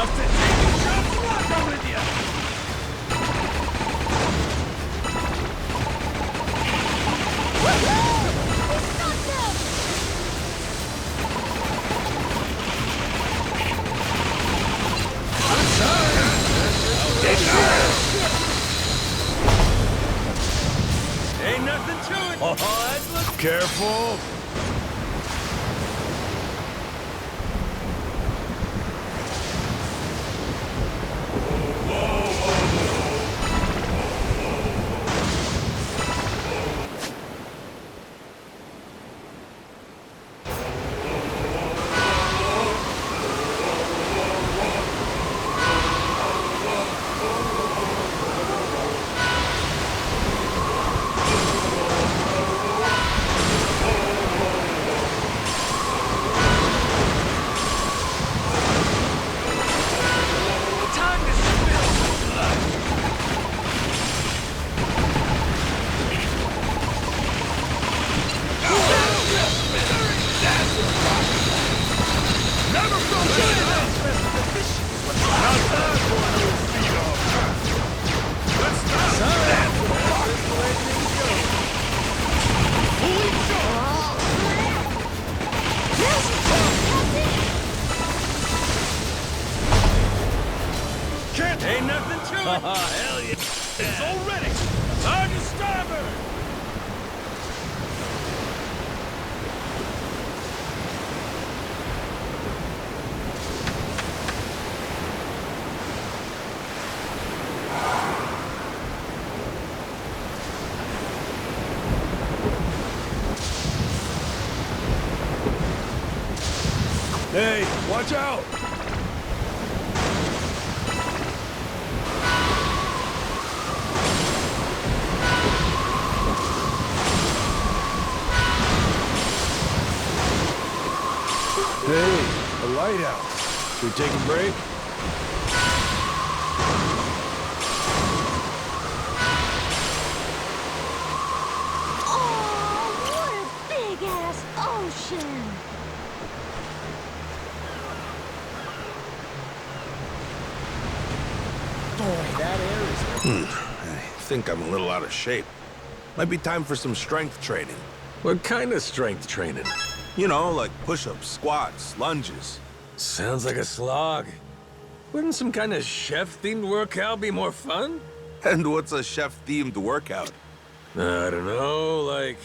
Tough to take a shot block with you. Ain't nothing to it. Oh, that looks careful. Ain't nothing to it. Hell yeah. It's already. On to starboard. Hey, watch out! Hey, a lighthouse. Should we take a break? Oh, what a big-ass ocean! Boy, that air is... I think I'm a little out of shape. Might be time for some strength training. What kind of strength training? You know, like push-ups, squats, lunges. Sounds like a slog. Wouldn't some kind of chef-themed workout be more fun? And what's a chef-themed workout? I don't know, like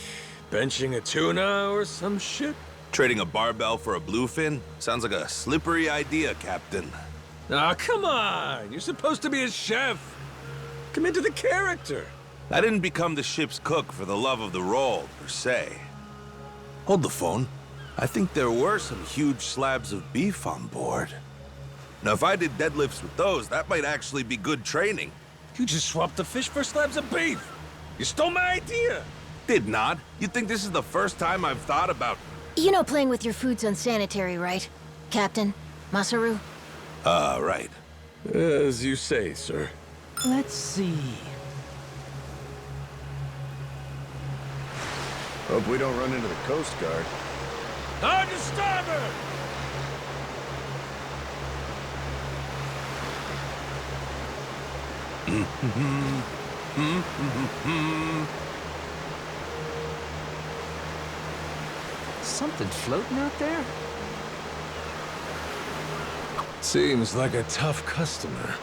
benching a tuna or some shit? Trading a barbell for a bluefin? Sounds like a slippery idea, Captain. Aw, come on! You're supposed to be a chef! Come into the character! I didn't become the ship's cook for the love of the role, per se. Hold the phone. I think there were some huge slabs of beef on board. Now, if I did deadlifts with those, that might actually be good training. You just swapped the fish for slabs of beef! You stole my idea! Did not. You think this is the first time I've thought about... You know playing with your food's unsanitary, right? Captain? Masaru? Right. As you say, sir. Let's see. Hope we don't run into the Coast Guard. On to starboard! Something floating out there? Seems like a tough customer.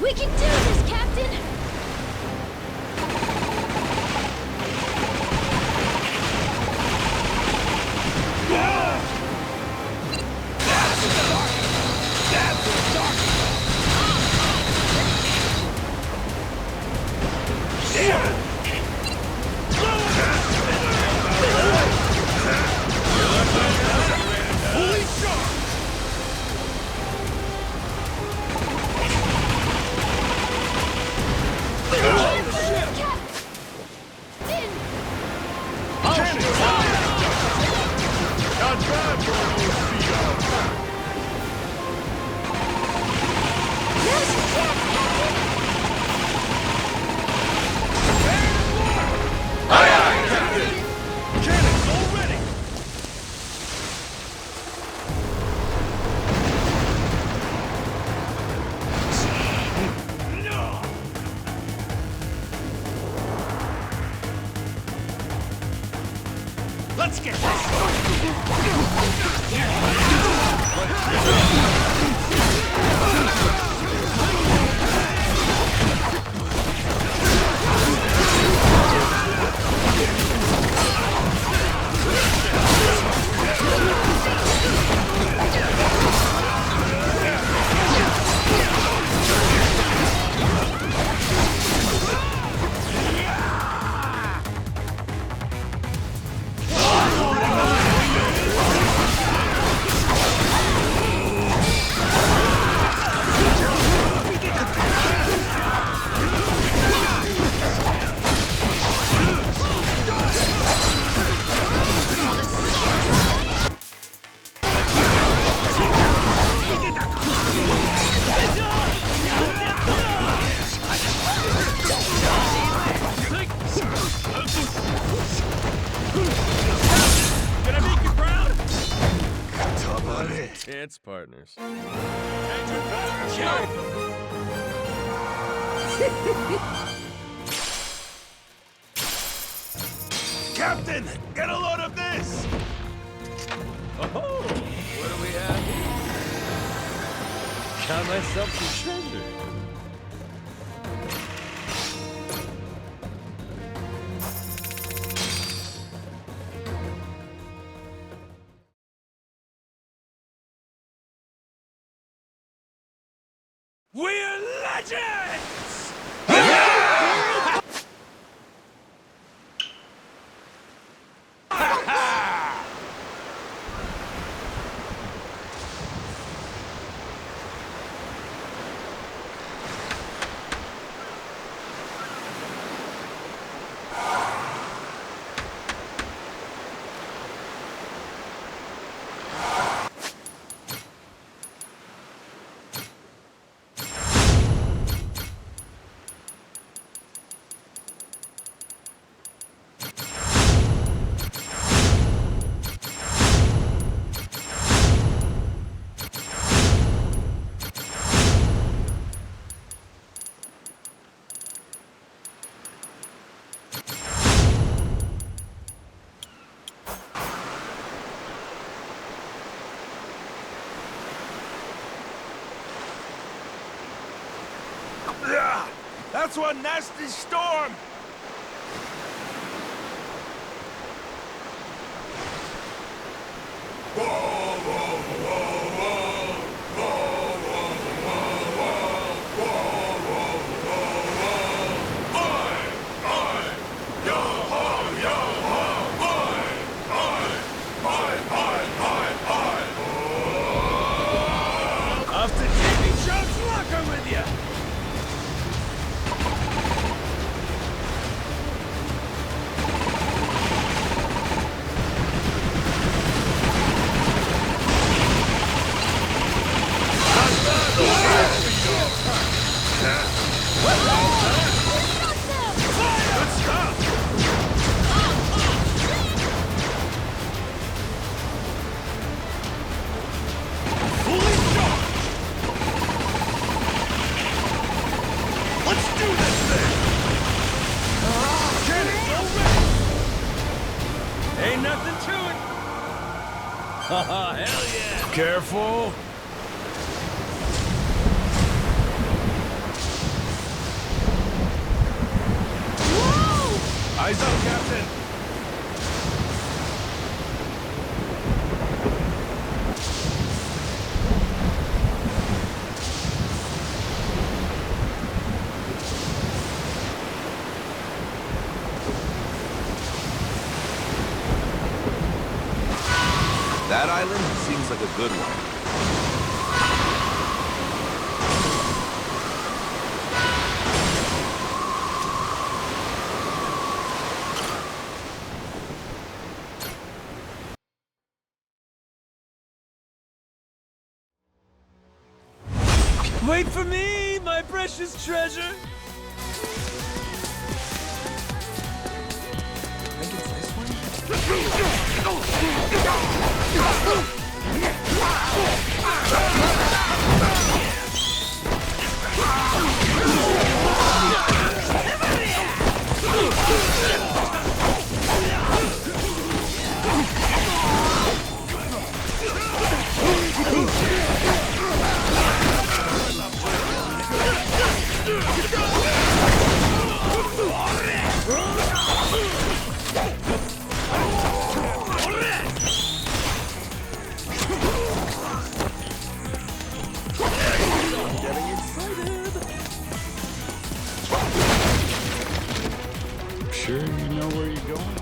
We can do this, Captain! Let's get Can I make you proud? Dance partners. Captain, get a load of this! Oh, what do we have here? Got myself some treasure. We're legends! That's one nasty storm! Off to Davy Jones' locker with you! Good stuff! Fully charged! Let's do this thing! Cannon's all ready! Ain't nothing to it! Haha, hell yeah! Careful. Eyes up, Captain! That island seems like a good one. Wait for me, my precious treasure! Sure you know where you're going?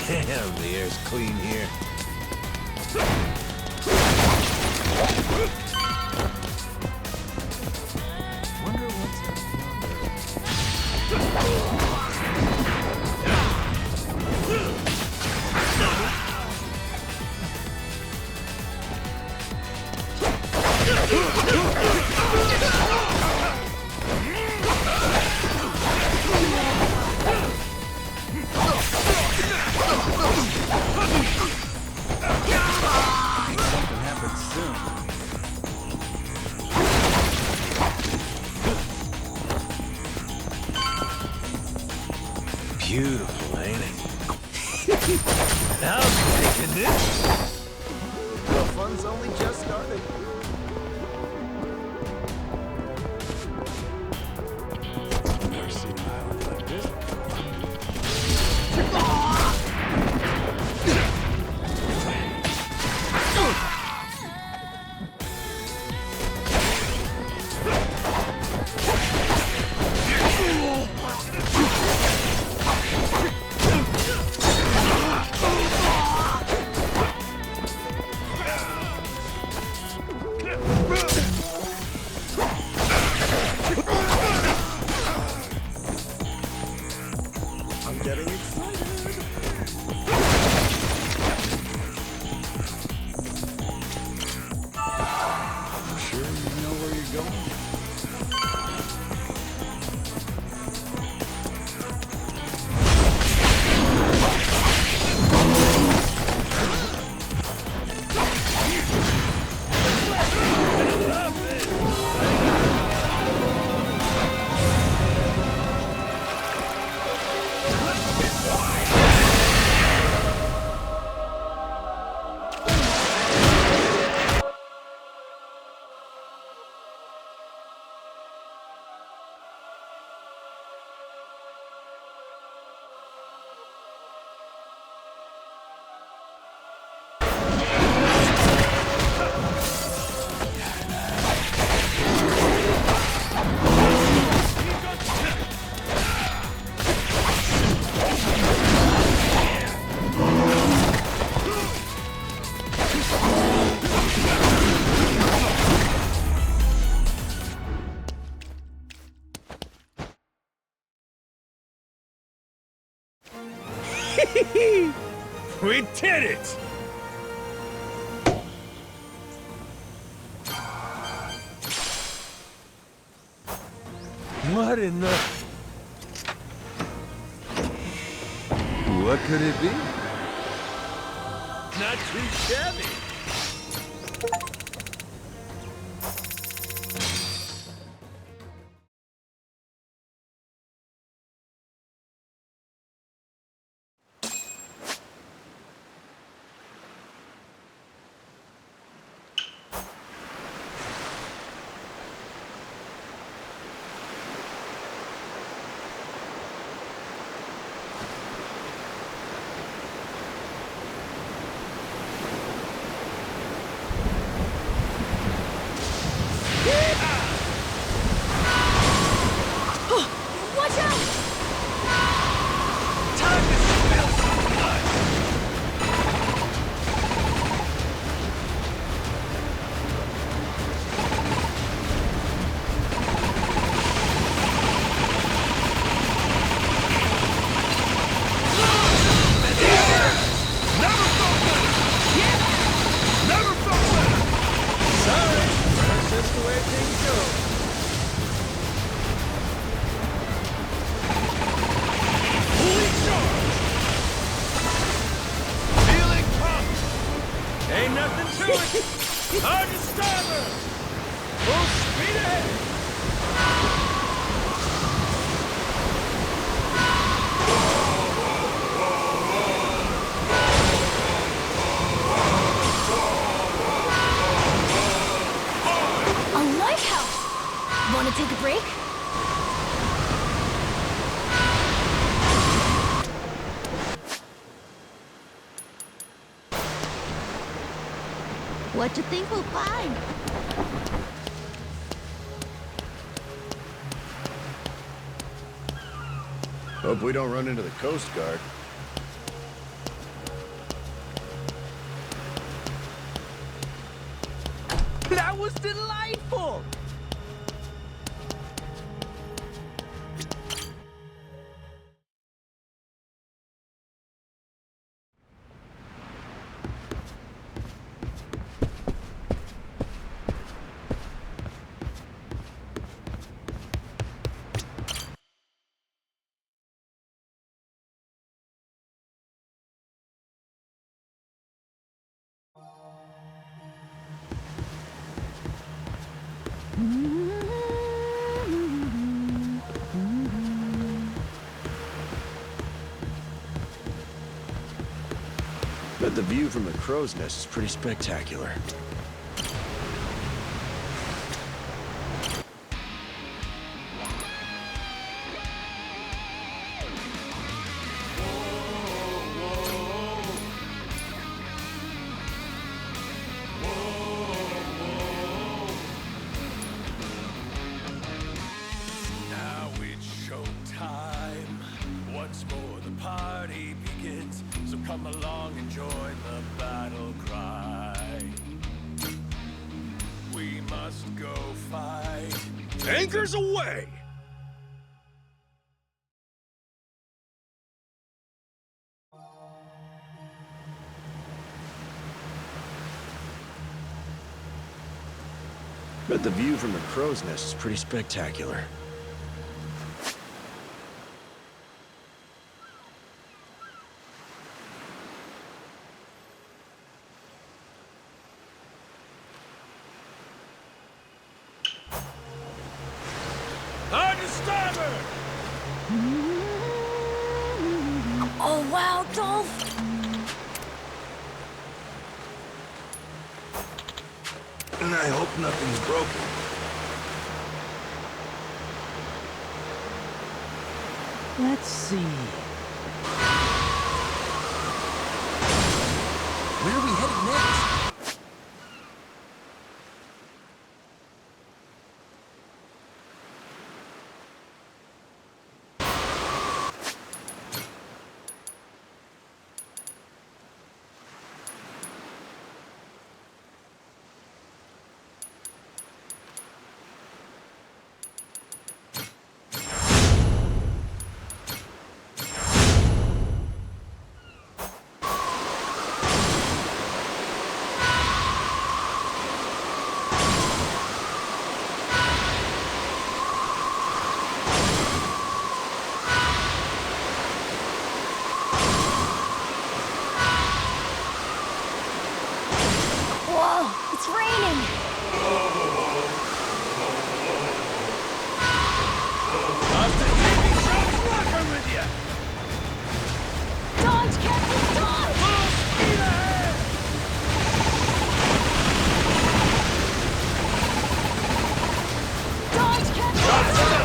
Damn, the air's clean here. Wonder what's something happens soon. Beautiful, ain't it? I'm taking this. The fun's only just started. Never seen an island like this. I'm getting excited. Sure you know where you're going? We did it! What in the... What could it be? Not too shabby. Ain't nothing to it. Hard to starboard. Full speed ahead. A lighthouse! Want to take a break? What you think we'll find? Hope we don't run into the Coast Guard. That was delightful! But the view from the crow's nest is pretty spectacular. Now it's showtime. Once more the party begins. So come along and join the battle cry. We must go fight. Anchors away! But the view from the crow's nest is pretty spectacular. Hard to starboard! Oh wow, Dolph! And I hope nothing's broken. Let's see. Where are we headed next? Whoa, it's raining! Austin, baby, John's rocking with ya! Dodge, Captain, dodge! Full speed ahead! Dodge, Captain, dodge!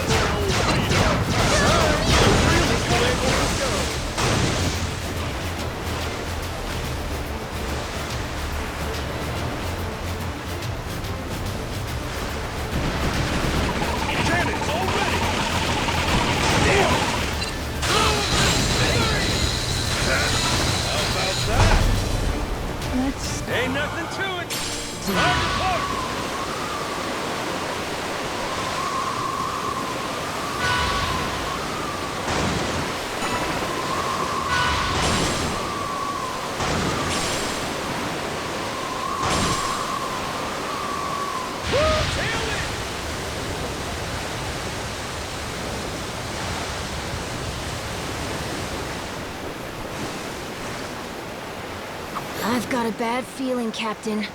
Cannons already! How about that? Let's... Ain't nothing to it! Hard to port! Tail it! I've got a bad feeling, Captain.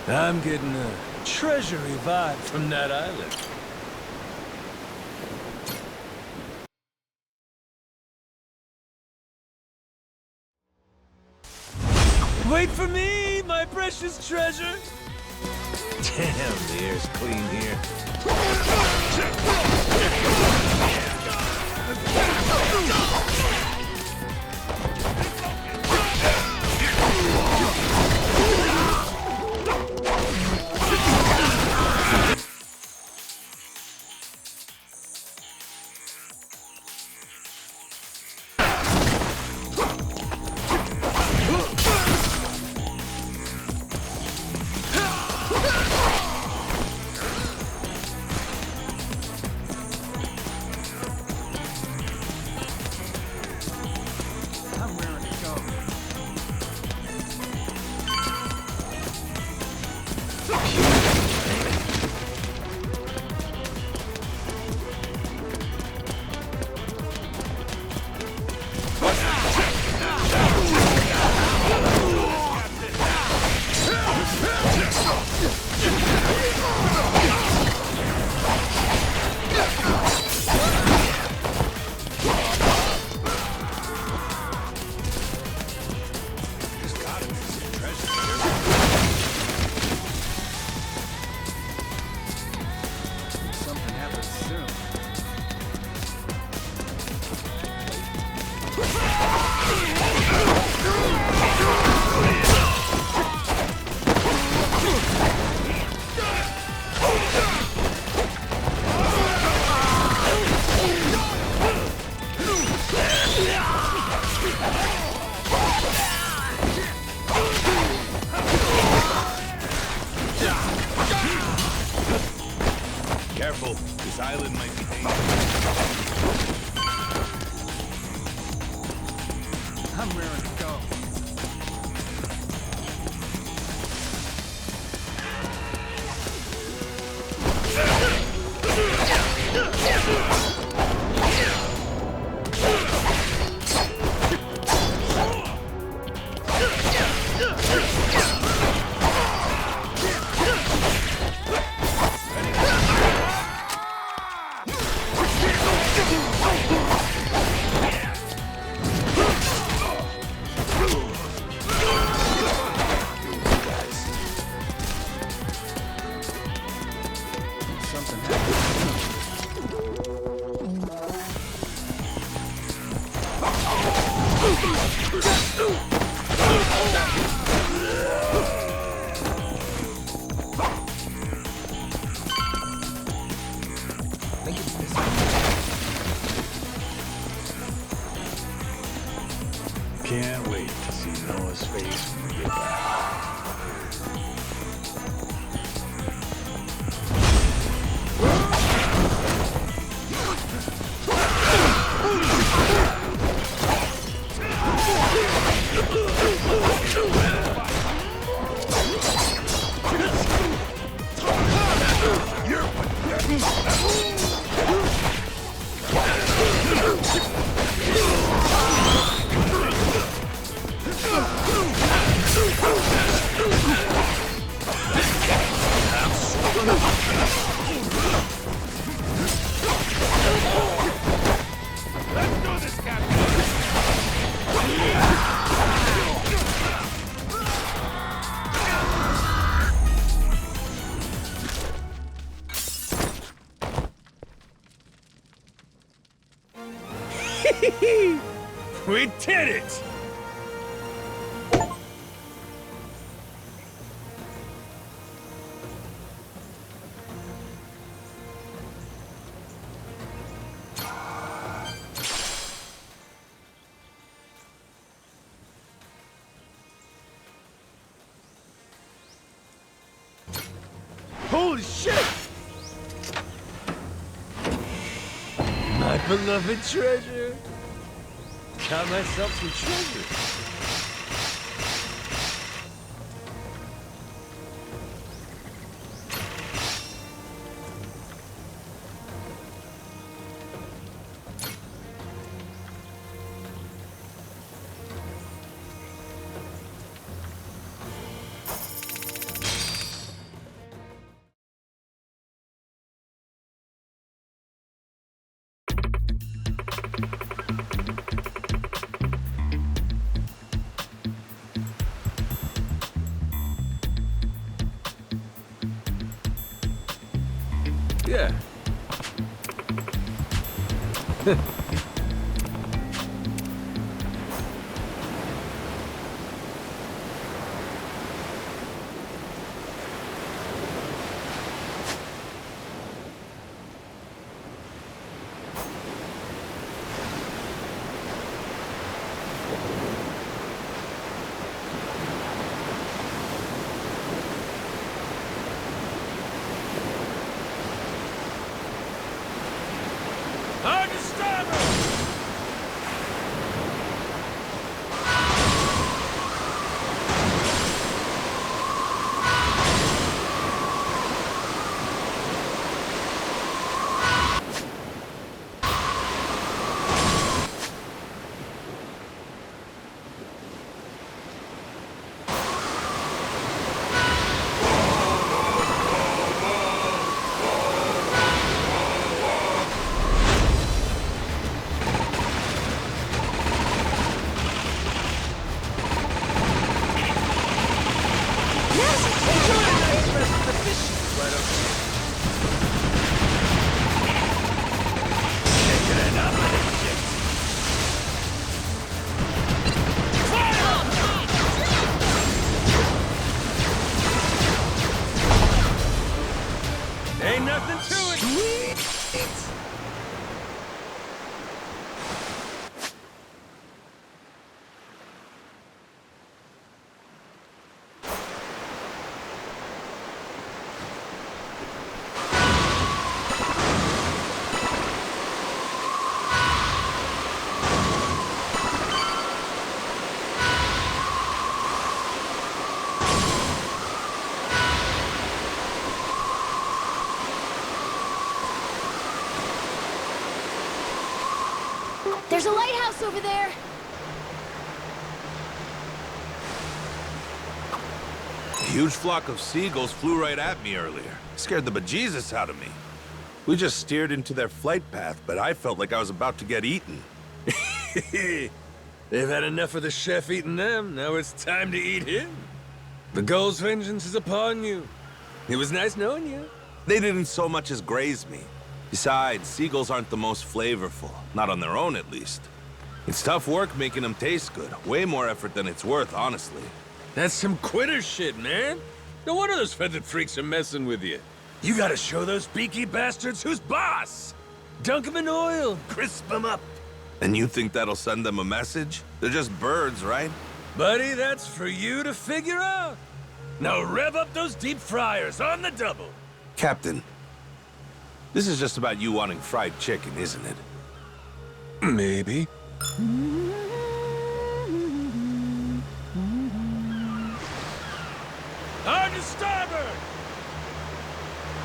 I'm getting a treasury vibe from that island. Wait for me, my precious treasure! Damn, the air's clean here. Something happens soon. Careful, this island might be dangerous. I'm raring to go. We did it! Holy shit! My beloved treasure. Got myself some treasure. Yeah. Ain't nothing to it. Sweet. There's a lighthouse over there! A huge flock of seagulls flew right at me earlier. Scared the bejesus out of me. We just steered into their flight path, but I felt like I was about to get eaten. They've had enough of the chef eating them. Now it's time to eat him. The gull's vengeance is upon you. It was nice knowing you. They didn't so much as graze me. Besides, seagulls aren't the most flavorful. Not on their own, at least. It's tough work making them taste good. Way more effort than it's worth, honestly. That's some quitter shit, man. No wonder those feathered freaks are messing with you. You gotta show those beaky bastards who's boss. Dunk them in oil, crisp them up. And you think that'll send them a message? They're just birds, right? Buddy, that's for you to figure out. Now rev up those deep fryers on the double. Captain, this is just about you wanting fried chicken, isn't it? Maybe. Hard to starboard!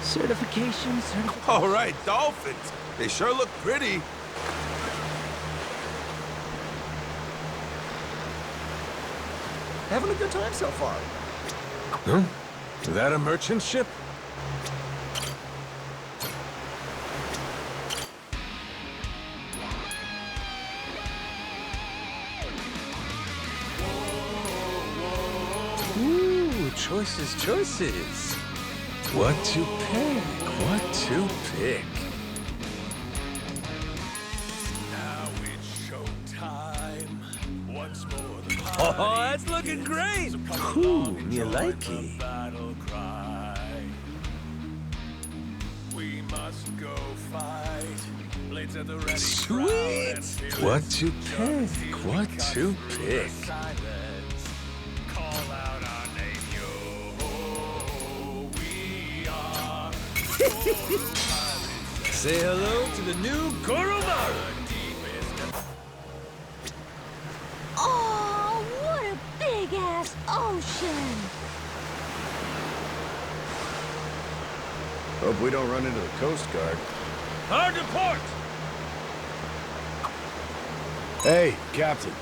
Certification. All right, dolphins. They sure look pretty. Having a good time so far. Huh? Is that a merchant ship? Ooh, choices. What to pick? What to pick? Now it's Oh, that's looking great. Ooh, you like it? Battle cry. We must go fight. Blades at the ready. Sweet. What to pick? What to pick? Silence. Call out our name. Yo, we are. Say hello to the new Koromaru. Oh, what a big-ass ocean! Hope we don't run into the Coast Guard. Hard to port. Hey, Captain.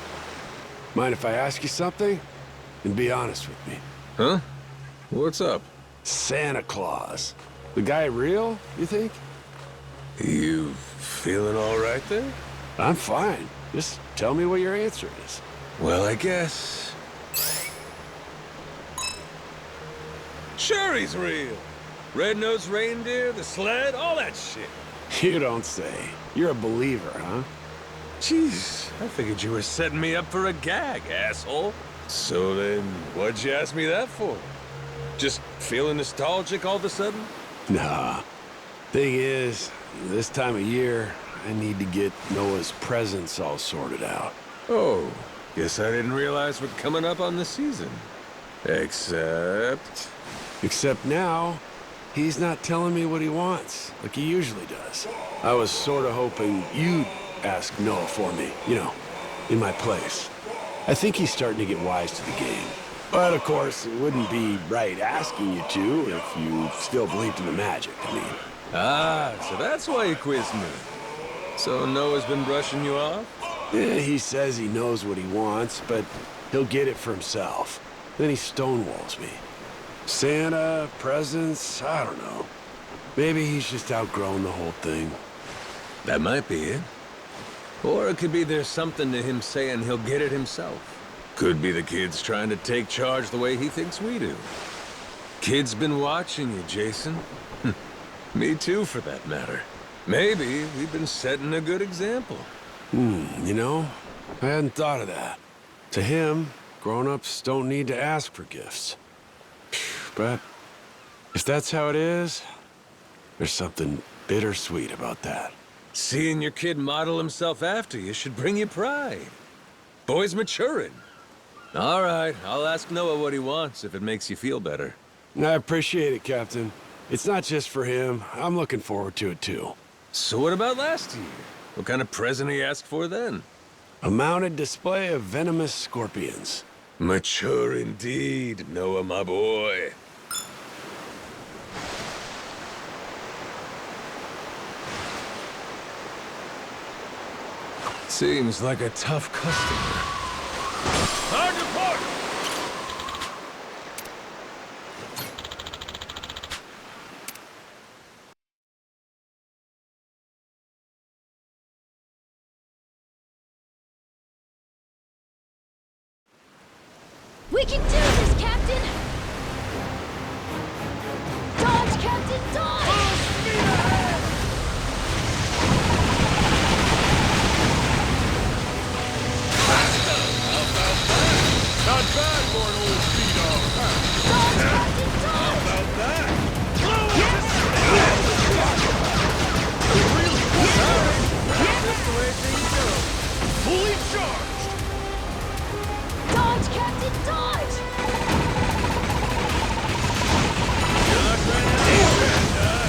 Mind if I ask you something? And be honest with me. Huh? What's up? Santa Claus. The guy real, you think? You feeling all right there? I'm fine. Just tell me what your answer is. Well, I guess. Sure he's real. Red-nosed reindeer, the sled, all that shit. You don't say. You're a believer, huh? Jeez, I figured you were setting me up for a gag, asshole. So then, what'd you ask me that for? Just feeling nostalgic all of a sudden? Nah. Thing is, this time of year, I need to get Noah's presents all sorted out. Oh, guess I didn't realize what's coming up on the season. Except... Except now, he's not telling me what he wants, like he usually does. I was sort of hoping you'd ask Noah for me, you know, in my place. I think he's starting to get wise to the game. But of course, it wouldn't be right asking you to if you still believed in the magic, I mean. Ah, so that's why you quizzed me. So Noah's been brushing you off? Yeah, he says he knows what he wants, but he'll get it for himself. Then he stonewalls me. Santa, presents, I don't know. Maybe he's just outgrown the whole thing. That might be it. Or it could be there's something to him saying he'll get it himself. Could be the kid's trying to take charge the way he thinks we do. Kid's been watching you, Jason. Me too, for that matter. Maybe we've been setting a good example. You know, I hadn't thought of that. To him, grown-ups don't need to ask for gifts. But if that's how it is, there's something bittersweet about that. Seeing your kid model himself after you should bring you pride. Boy's maturing. All right, I'll ask Noah what he wants if it makes you feel better. I appreciate it, Captain. It's not just for him. I'm looking forward to it, too. So what about last year? What kind of present he asked for then? A mounted display of venomous scorpions. Mature indeed, Noah, my boy. Seems like a tough customer. Hard to port! We can do this, Captain! Dodge, Captain, dodge! Not bad for an old speedo. Dodge, Captain, dodge! About that. That's the way things go. Fully charged. Dodge, Captain, dodge! Good luck right now.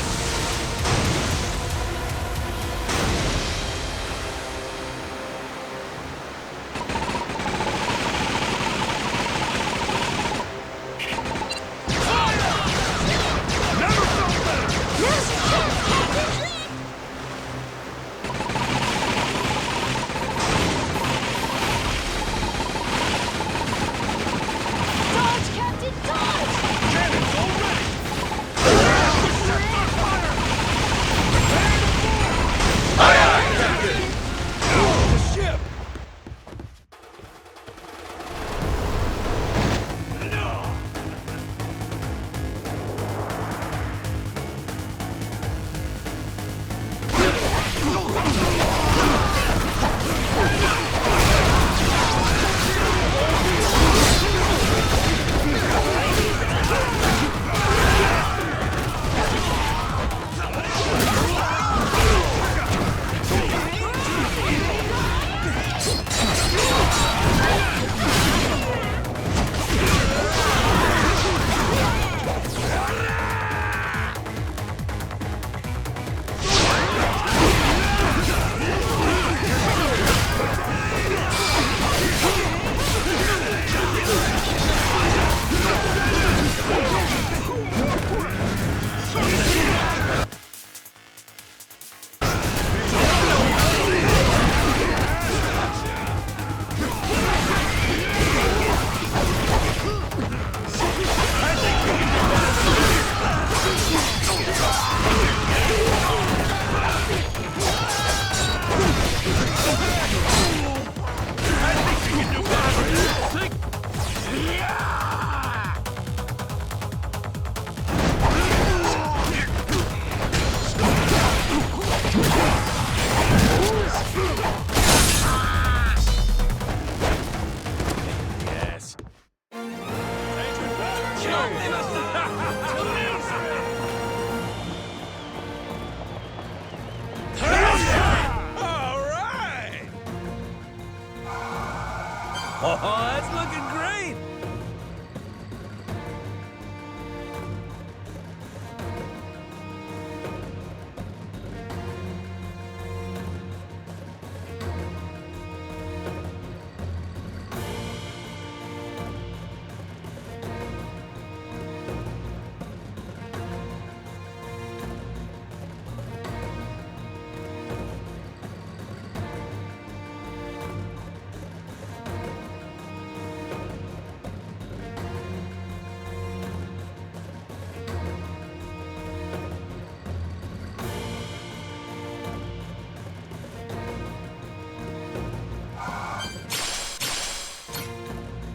Oh, that's looking great!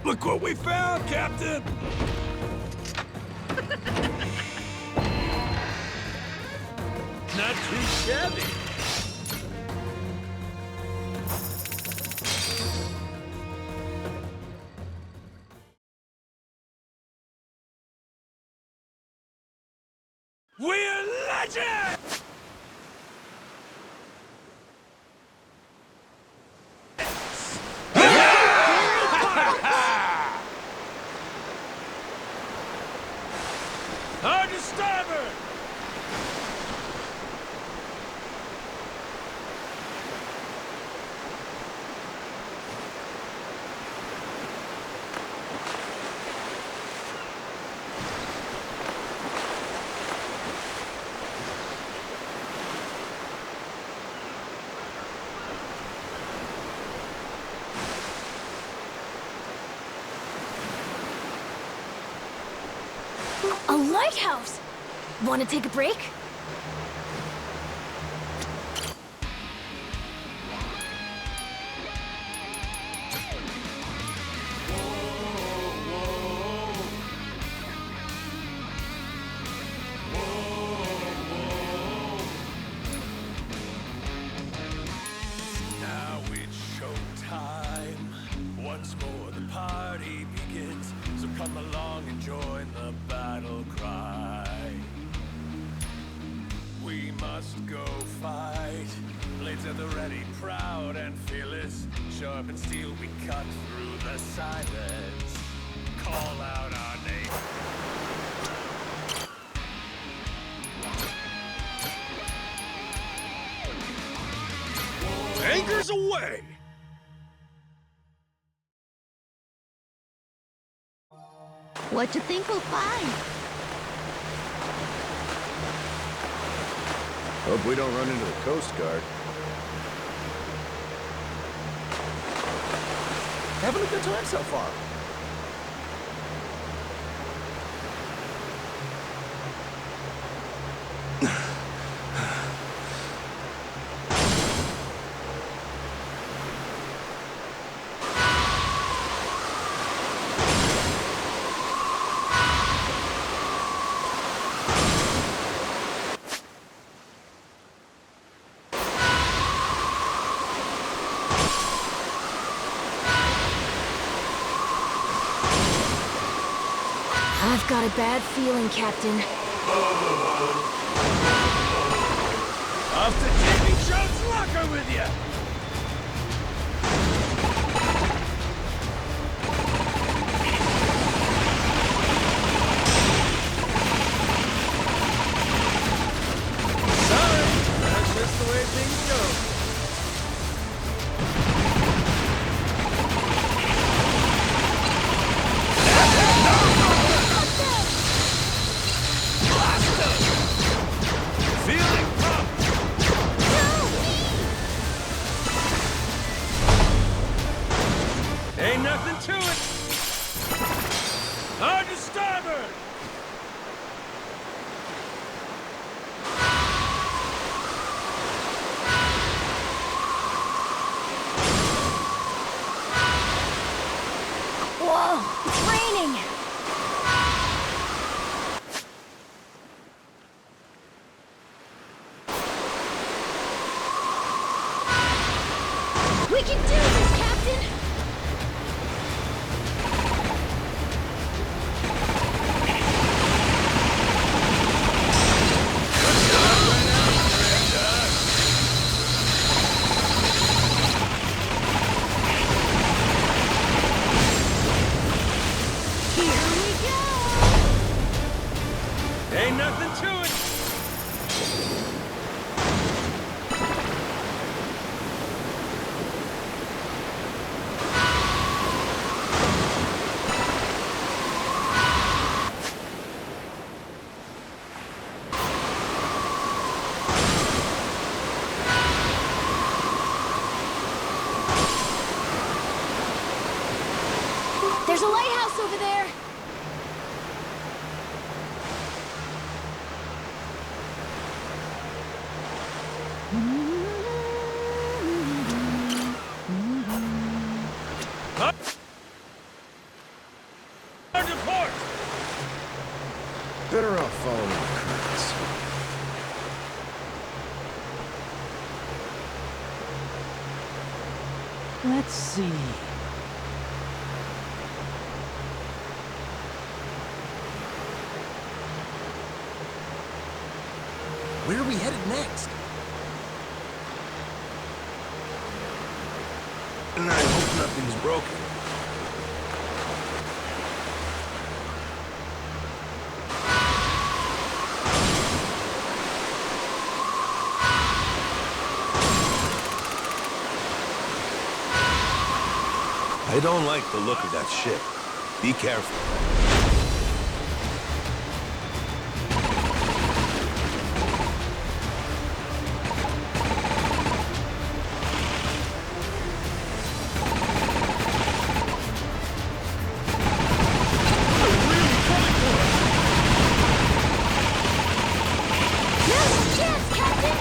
Look what we found, Captain! Not too shabby. We're legends! Hard to starboard! A lighthouse! Want to take a break? Now it's showtime. Once more the party begins. So come along and join the battle cry. We must go fight. Blades at the ready, proud and fearless. Sharp and steel, we cut through the silence. Call out our name. Anchors away! What you think we'll find? Hope we don't run into the Coast Guard. Having a good time so far. I've got a bad feeling, Captain. Off to Davy Jones' locker with you! Sorry, that's just the way things go. Feeling pumped! Ain't nothing to it. There's a lighthouse over there! Hard to port. Better off following the currents. Let's see. Where are we headed next? And I hope nothing's broken. I don't like the look of that ship. Be careful. Now's your chance, Captain!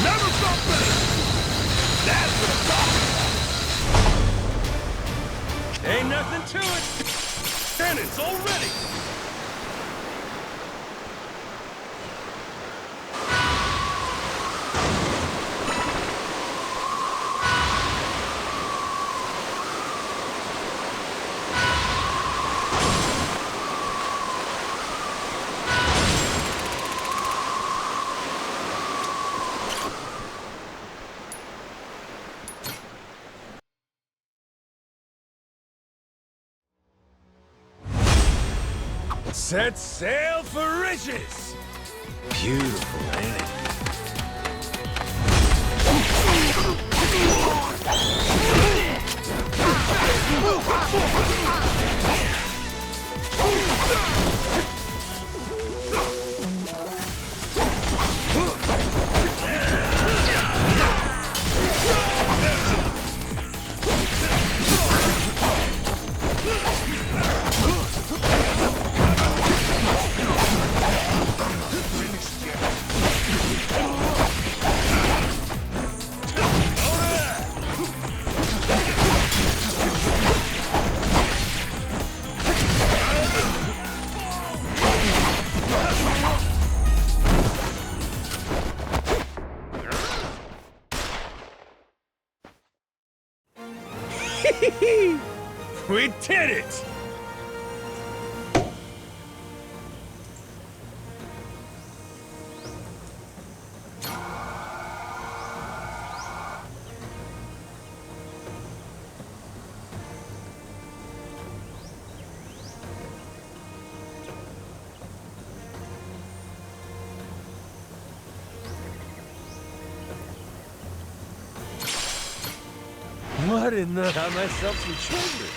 Never felt better! That's what I'm talking about! Ain't nothing to it. Cannons already. Set sail for riches! Beautiful, ain't it? We did it! What in the... Got myself some children.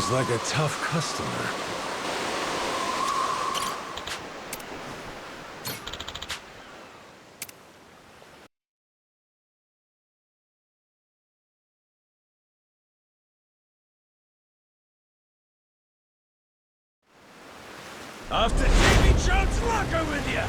Seems like a tough customer. Off to Davy Jones' locker with you!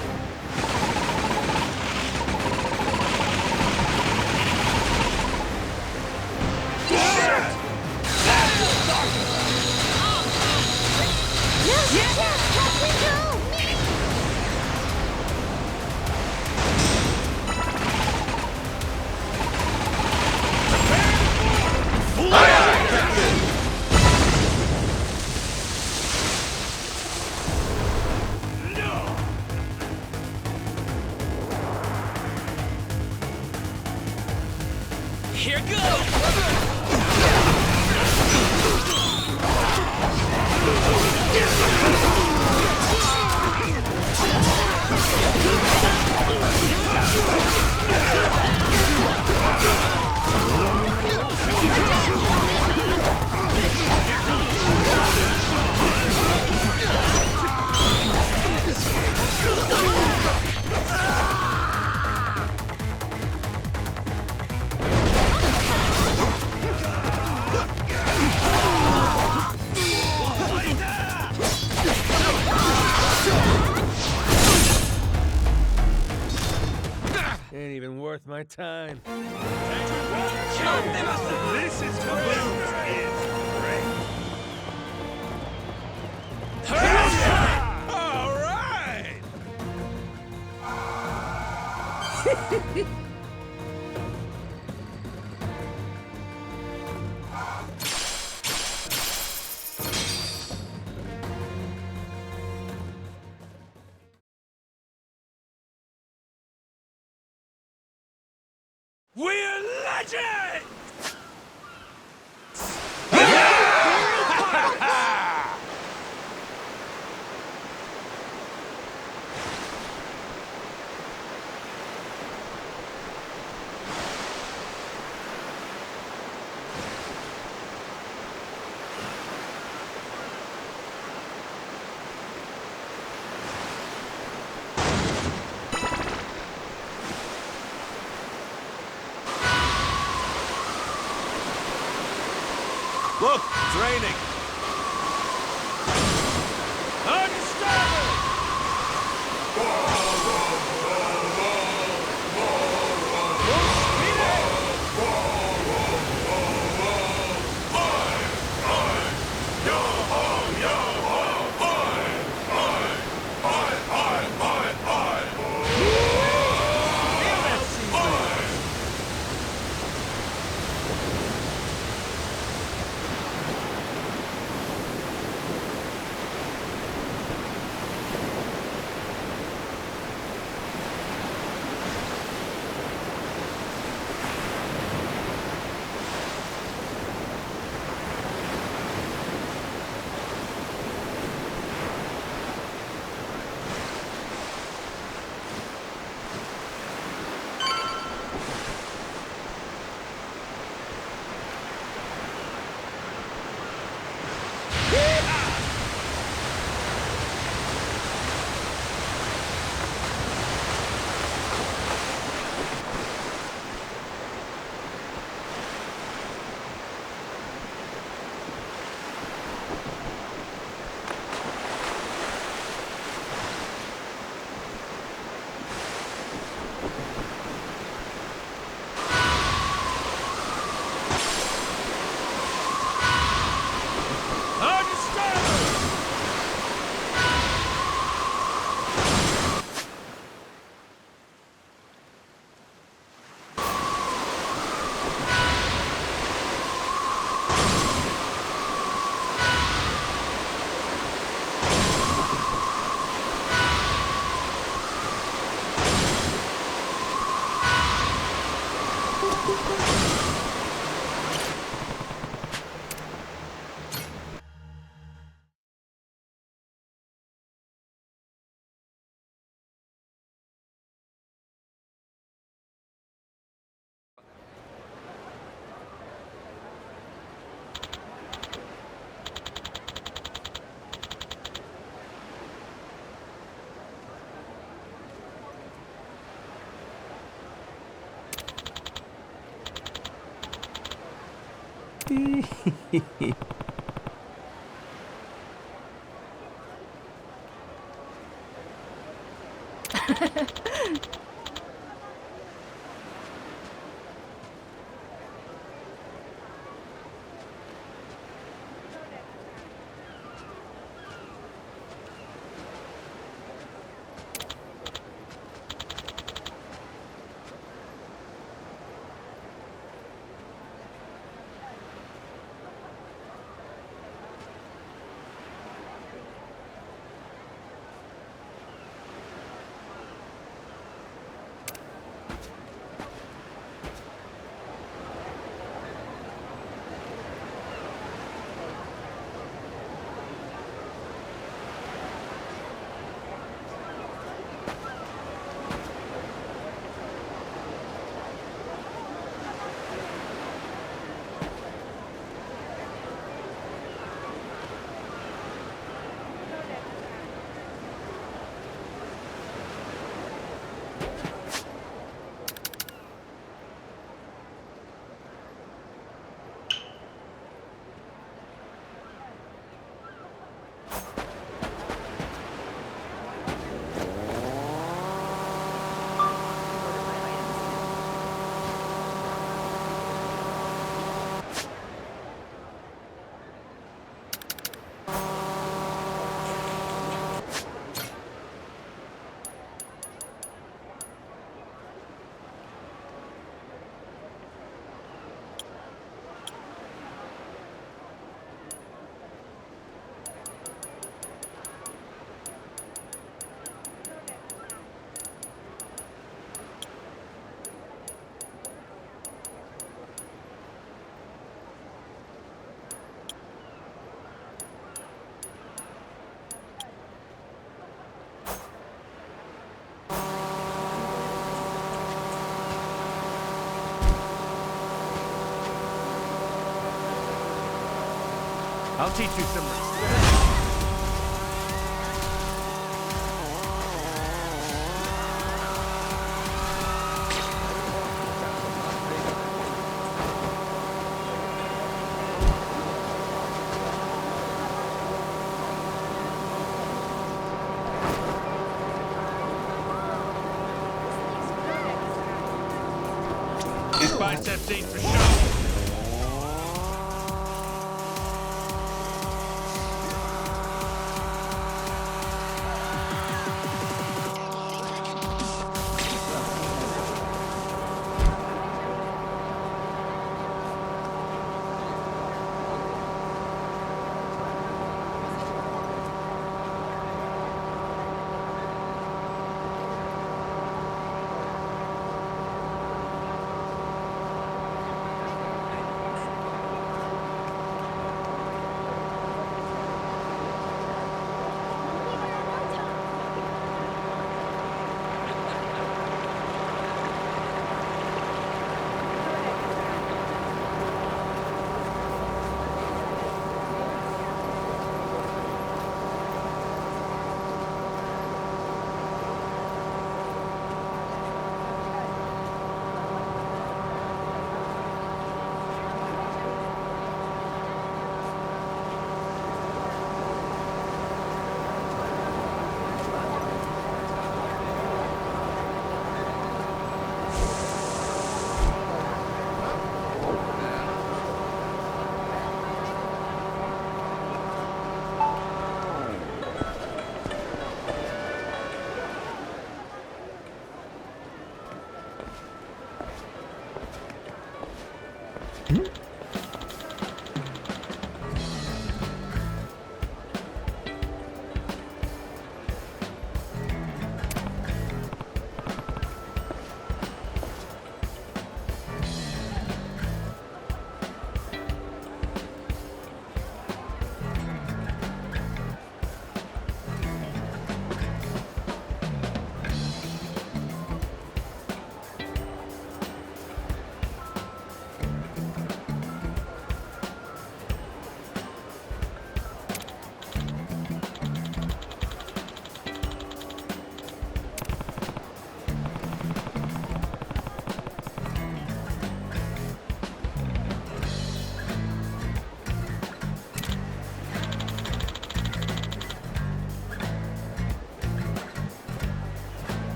Here goes! Ain't even worth my time. This is great! All right! We're legends! Look, it's raining. I'll teach you some respect. His biceps ain't for show.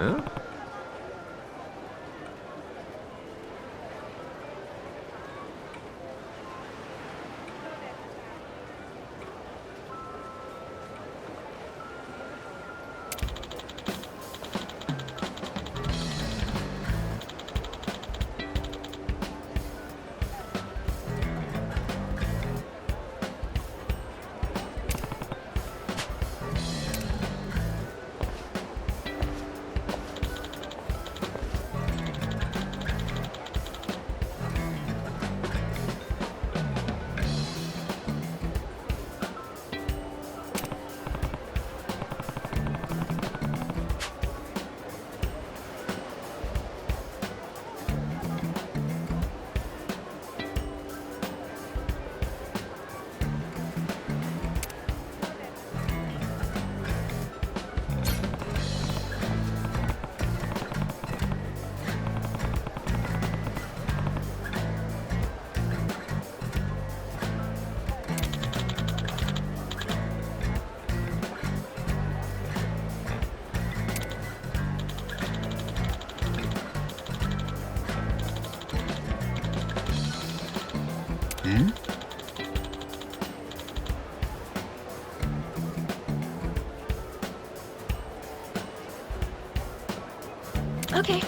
Huh? Okay.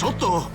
Soto!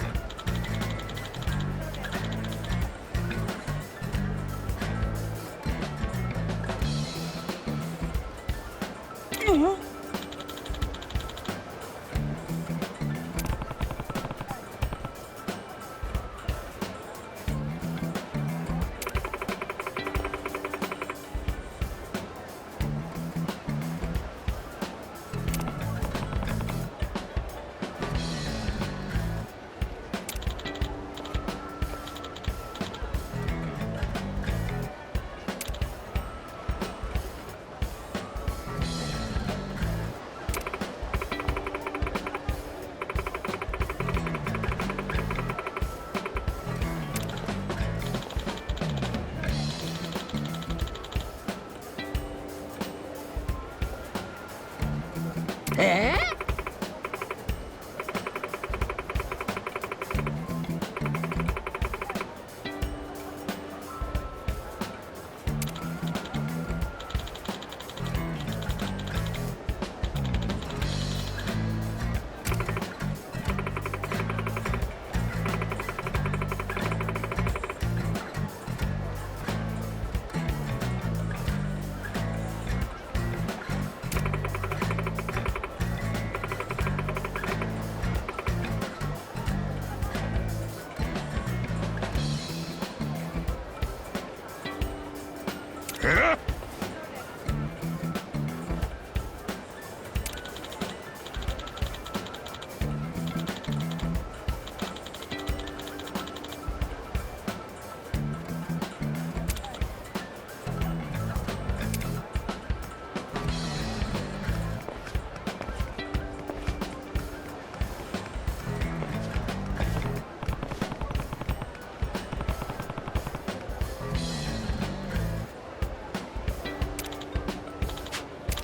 Eh?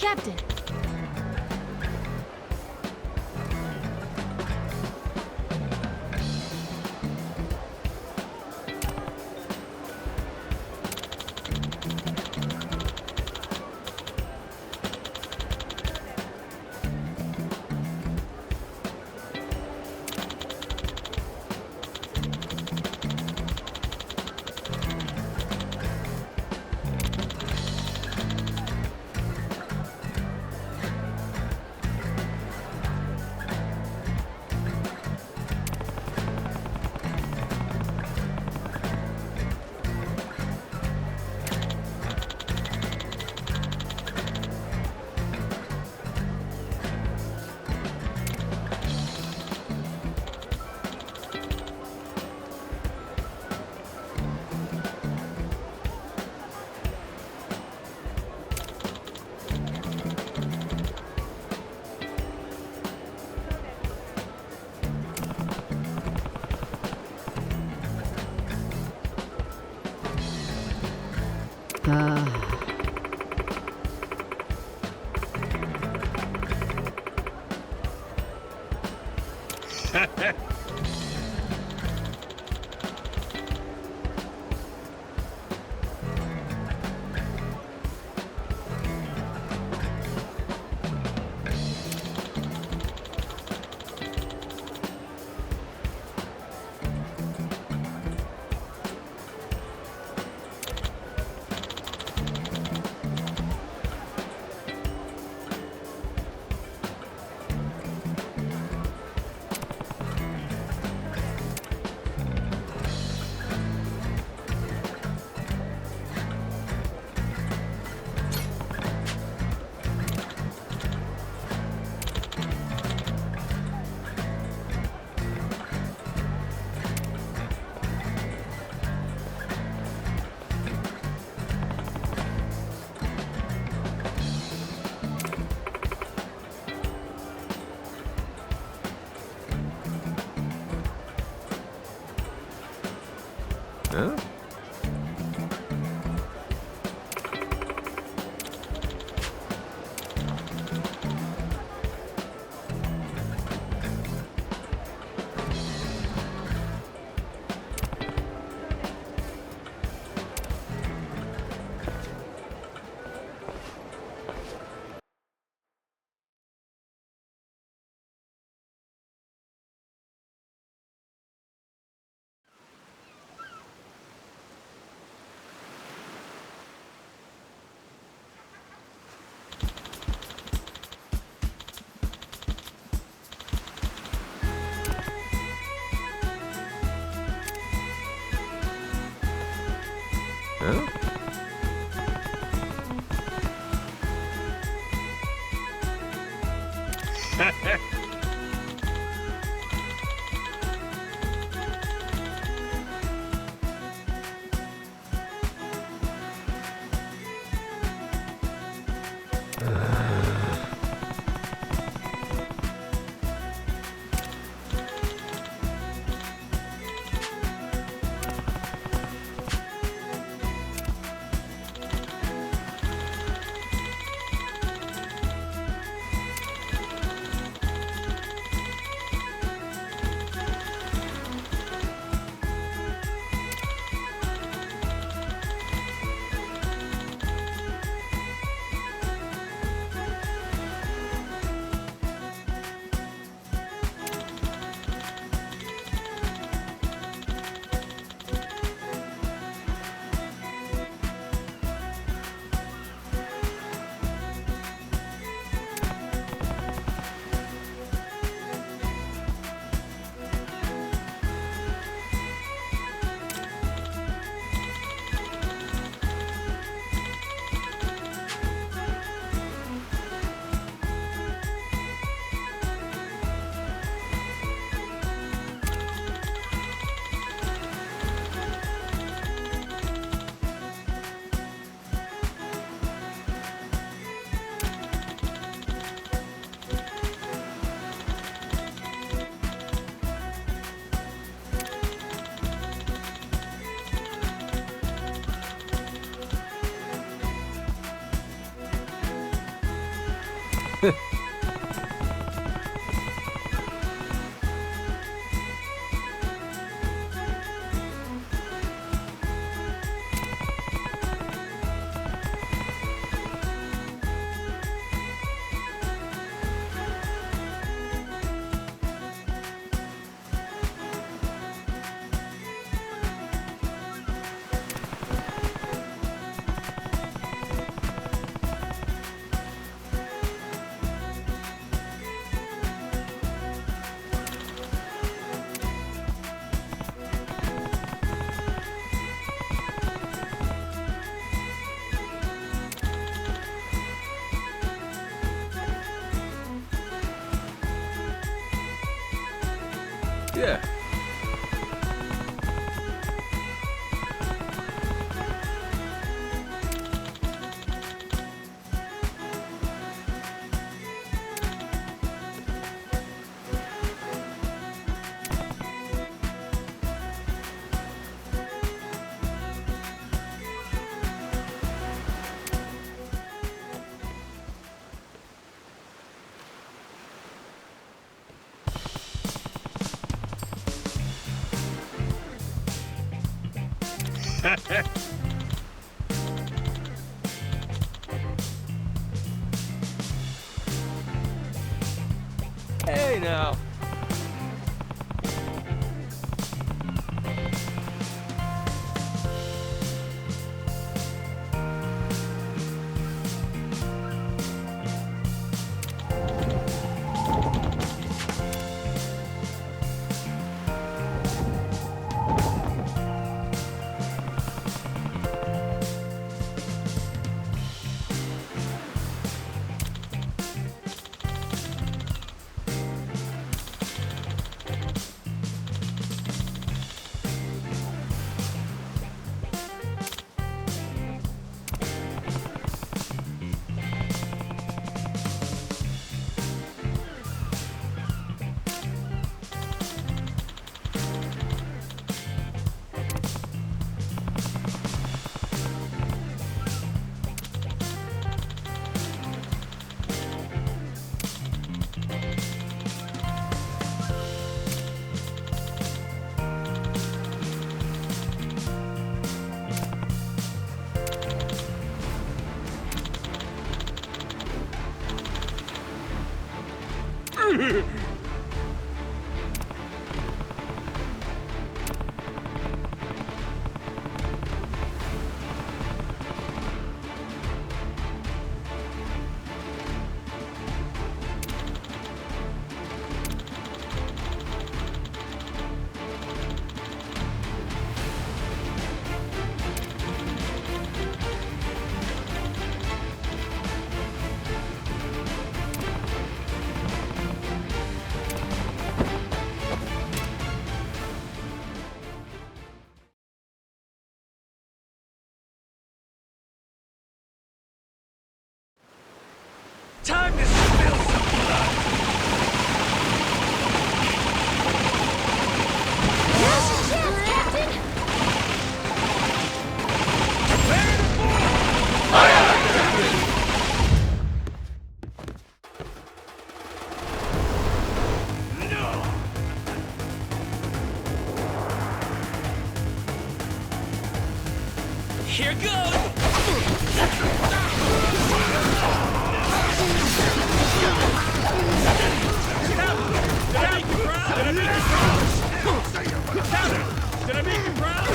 Captain! Huh? Huh? Yeah. Hey now. Time to spill some blood! Now's your chance, Captain! Prepare to No! Here goes! Did I make you proud?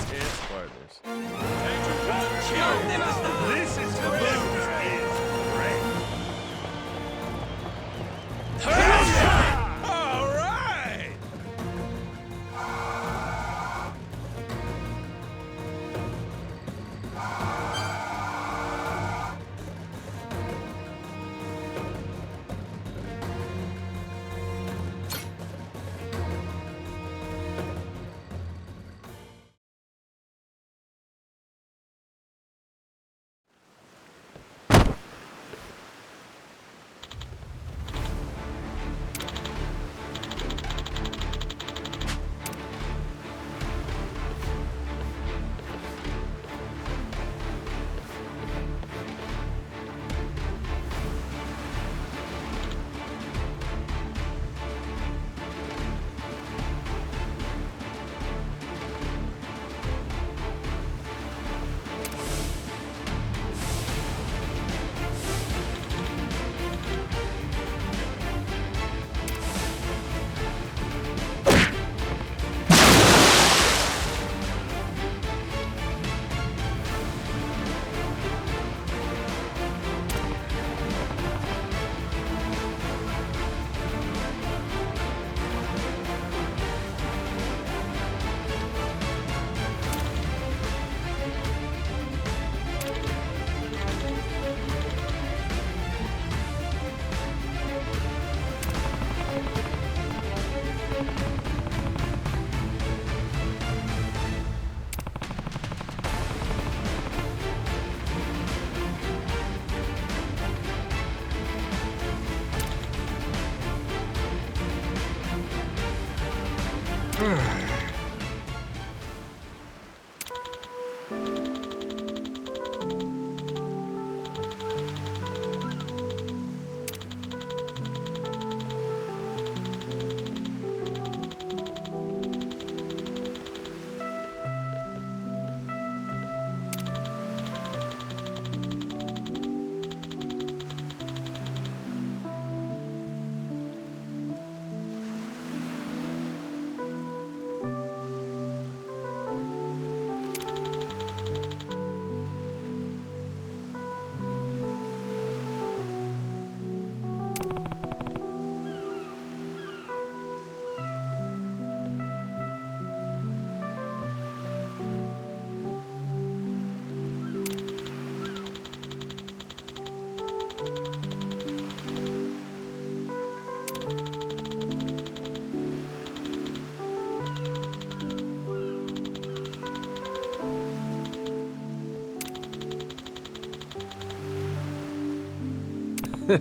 Dance partners. This is great. All right. Huh?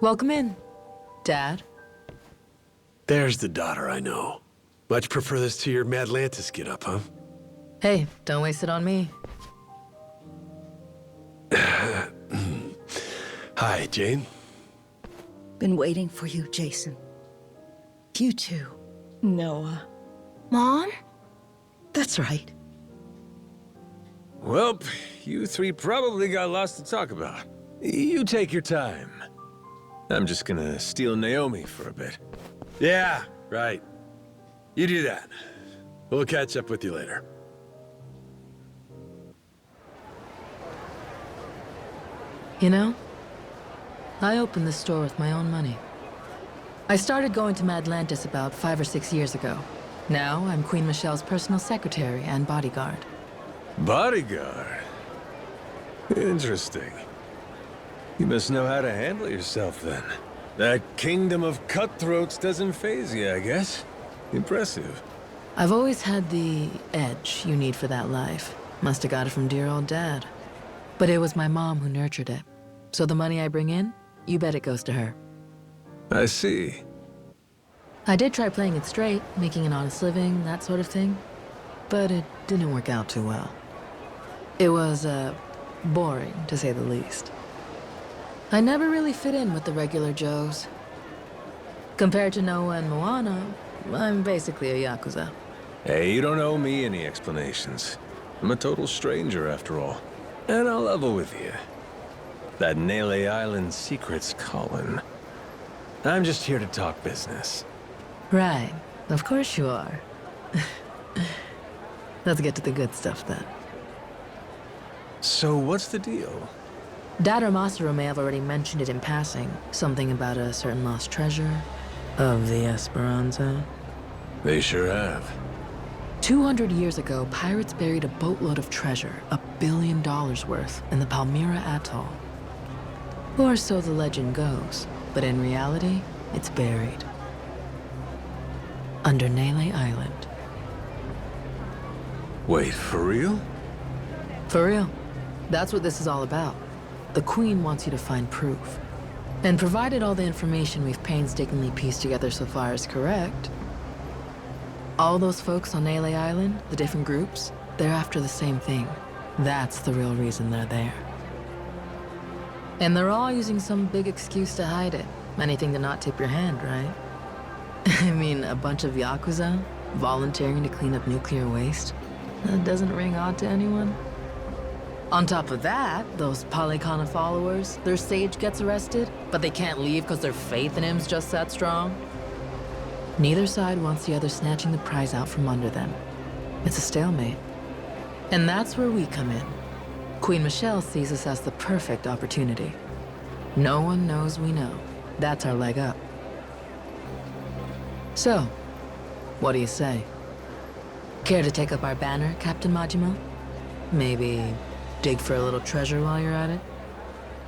Welcome in, Dad. There's the daughter I know. Much prefer this to your Madlantis get-up, huh? Hey, don't waste it on me. Hi, Jane. Been waiting for you, Jason. You too, Noah. Mom? That's right. Well, you three probably got lots to talk about. You take your time. I'm just gonna steal Naomi for a bit. Yeah, right. You do that. We'll catch up with you later. You know, I opened this store with my own money. I started going to Madlantis about 5 or 6 years ago. Now, I'm Queen Michelle's personal secretary and bodyguard. Bodyguard? Interesting. You must know how to handle yourself, then. That kingdom of cutthroats doesn't faze you, I guess. Impressive. I've always had the edge you need for that life. Must have got it from dear old Dad. But it was my mom who nurtured it. So the money I bring in, you bet it goes to her. I see. I did try playing it straight, making an honest living, that sort of thing. But it didn't work out too well. It was, boring, to say the least. I never really fit in with the regular Joes. Compared to Noah and Moana, I'm basically a Yakuza. Hey, you don't owe me any explanations. I'm a total stranger, after all. And I'll level with you. That Nele Island secret's calling. I'm just here to talk business. Right, of course you are. Let's get to the good stuff then. So what's the deal? Dad or Masaru may have already mentioned it in passing. Something about a certain lost treasure of the Esperanza. They sure have. 200 years ago, pirates buried a boatload of treasure, $1 billion worth, in the Palmyra Atoll. Or so the legend goes, but in reality, it's buried. Under Nele Island. Wait, for real? For real. That's what this is all about. The Queen wants you to find proof. And provided all the information we've painstakingly pieced together so far is correct, all those folks on Nele Island, the different groups, they're after the same thing. That's the real reason they're there. And they're all using some big excuse to hide it. Anything to not tip your hand, right? I mean, a bunch of Yakuza volunteering to clean up nuclear waste? That doesn't ring odd to anyone. On top of that, those Polycana followers, their sage gets arrested, but they can't leave because their faith in him's just that strong. Neither side wants the other snatching the prize out from under them. It's a stalemate. And that's where we come in. Queen Michelle sees us as the perfect opportunity. No one knows we know. That's our leg up. So, what do you say? Care to take up our banner, Captain Majima? Maybe dig for a little treasure while you're at it?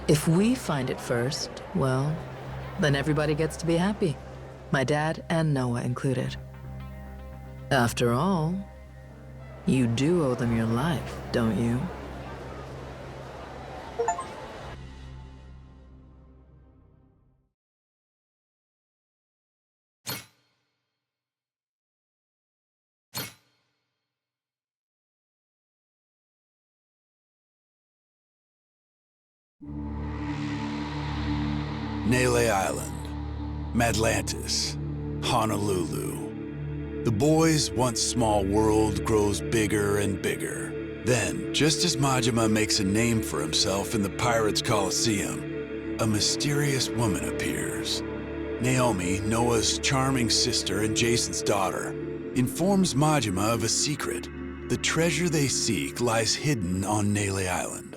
If we find it first, well, then everybody gets to be happy. My dad and Noah included. After all, you do owe them your life, don't you? Nele Island, Madlantis, Honolulu. The boy's once small world grows bigger and bigger. Then, just as Majima makes a name for himself in the Pirates' Coliseum, a mysterious woman appears. Naomi, Noah's charming sister and Jason's daughter, informs Majima of a secret. The treasure they seek lies hidden on Nele Island.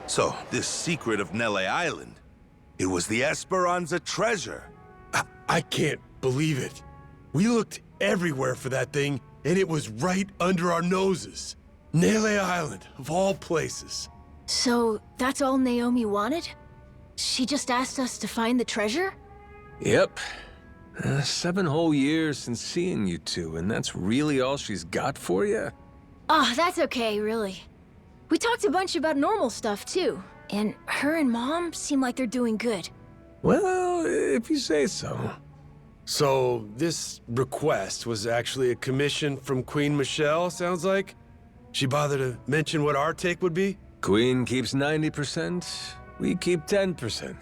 So, this secret of Nele Island, it was the Esperanza treasure. I can't believe it. We looked everywhere for that thing, and it was right under our noses. Nele Island, of all places. So, that's all Naomi wanted? She just asked us to find the treasure? Yep. 7 whole years since seeing you two, and that's really all she's got for you? Oh, that's okay, really. We talked a bunch about normal stuff, too. And her and Mom seem like they're doing good. Well, if you say so. So, this request was actually a commission from Queen Michelle, sounds like? She bothered to mention what our take would be? Queen keeps 90%, we keep 10%.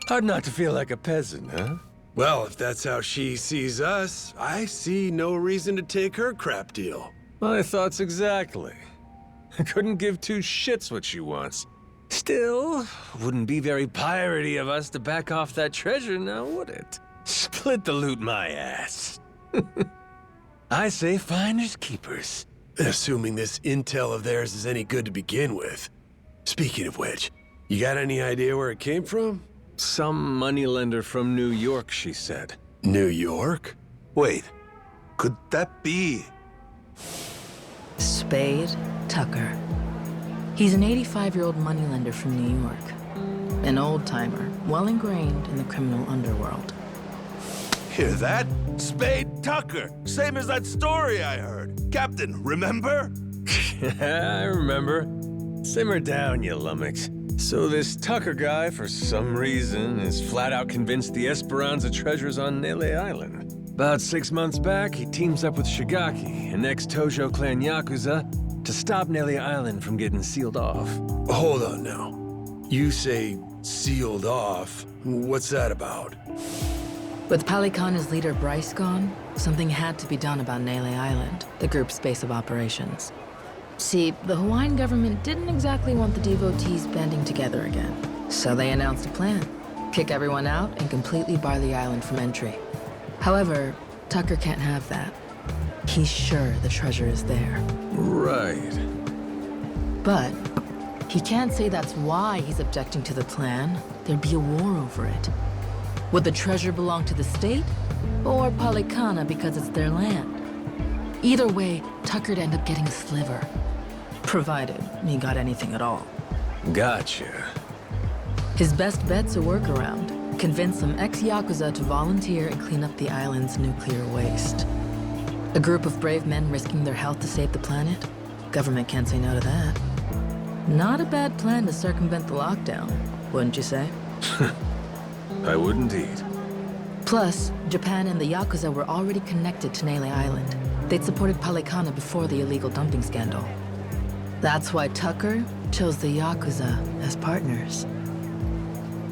Hard not to feel like a peasant, huh? Well, if that's how she sees us, I see no reason to take her crap deal. My thoughts exactly. I couldn't give 2 shits what she wants. Still, wouldn't be very piratey of us to back off that treasure now, would it? Split the loot, my ass. I say finders keepers. Assuming this intel of theirs is any good to begin with. Speaking of which, you got any idea where it came from? Some moneylender from New York, she said. New York? Wait, could that be? Spade Tucker. He's an 85-year-old moneylender from New York. An old-timer, well ingrained in the criminal underworld. Hear that? Spade Tucker. Same as that story I heard. Captain, remember? I remember. Simmer down, you lummox. So this Tucker guy, for some reason, is flat out convinced the Esperanza treasure's on Nele Island. About 6 months back, he teams up with Shigaki, an ex-Tojo clan Yakuza, to stop Nele Island from getting sealed off. Hold on now. You say sealed off. What's that about? With Palikana's leader Bryce gone, something had to be done about Nele Island, the group's base of operations. See, the Hawaiian government didn't exactly want the devotees banding together again. So they announced a plan. Kick everyone out and completely bar the island from entry. However, Tucker can't have that. He's sure the treasure is there. Right. But he can't say that's why he's objecting to the plan. There'd be a war over it. Would the treasure belong to the state, or Palikana because it's their land? Either way, Tucker'd end up getting a sliver. Provided he got anything at all. Gotcha. His best bet's a workaround. Convince some ex-Yakuza to volunteer and clean up the island's nuclear waste. A group of brave men risking their health to save the planet? Government can't say no to that. Not a bad plan to circumvent the lockdown, wouldn't you say? I would indeed. Plus, Japan and the Yakuza were already connected to Nele Island. They'd supported Palikana before the illegal dumping scandal. That's why Tucker chose the Yakuza as partners.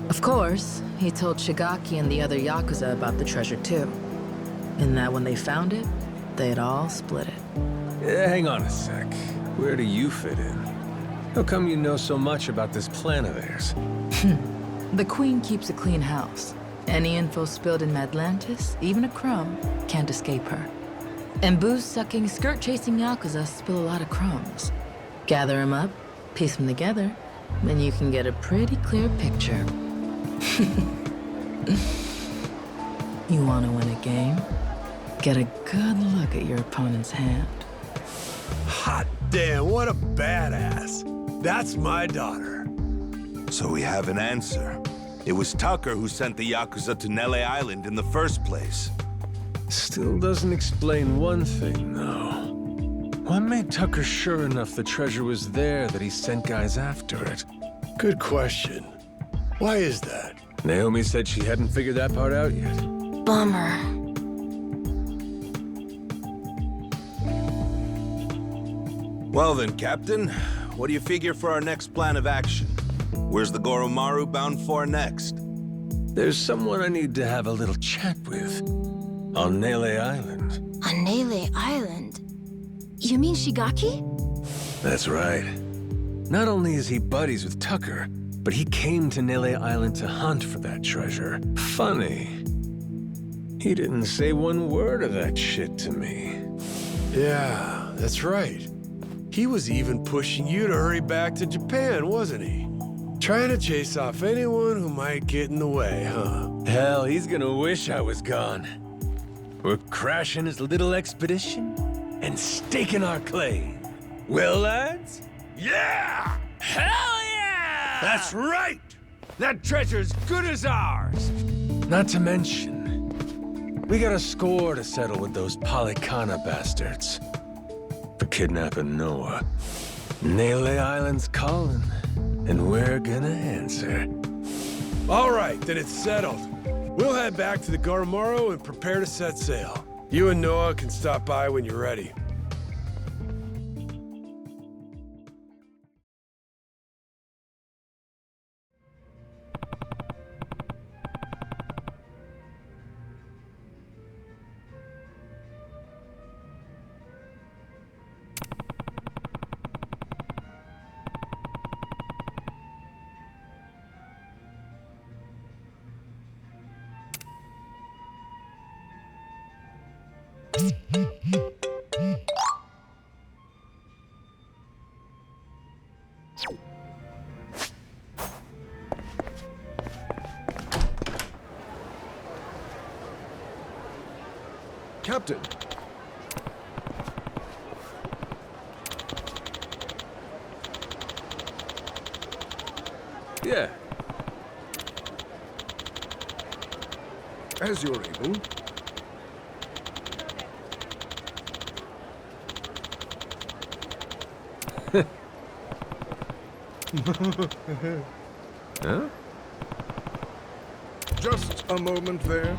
Of course, he told Shigaki and the other Yakuza about the treasure too. And that when they found it, they'd all split it. Hang on a sec. Where do you fit in? How come you know so much about this plan of theirs? The Queen keeps a clean house. Any info spilled in Atlantis, even a crumb, can't escape her. And booze-sucking, skirt-chasing Yakuza spill a lot of crumbs. Gather them up, piece them together, then you can get a pretty clear picture. You want to win a game? Get a good look at your opponent's hand. Hot damn, what a badass. That's my daughter. So we have an answer. It was Tucker who sent the Yakuza to Nele Island in the first place. Still doesn't explain one thing, though. What made Tucker sure enough the treasure was there that he sent guys after it? Good question. Why is that? Naomi said she hadn't figured that part out yet. Bummer. Well then, Captain, what do you figure for our next plan of action? Where's the Goromaru bound for next? There's someone I need to have a little chat with. On Nele Island. On Nele Island? You mean Shigaki? That's right. Not only is he buddies with Tucker, but he came to Nele Island to hunt for that treasure. Funny. He didn't say one word of that shit to me. Yeah, that's right. He was even pushing you to hurry back to Japan, wasn't he? Trying to chase off anyone who might get in the way, huh? Hell, he's gonna wish I was gone. We're crashing his little expedition and staking our claim. Well, lads, Yeah! Hell yeah! That's right! That treasure's good as ours! Not to mention, we got a score to settle with those Polycana bastards for kidnapping Noah. Naile Island's calling, and we're gonna answer. All right, then it's settled. We'll head back to the Garmaro and prepare to set sail. You and Noah can stop by when you're ready. Captain. Yeah. As you're able. Huh? Just a moment there.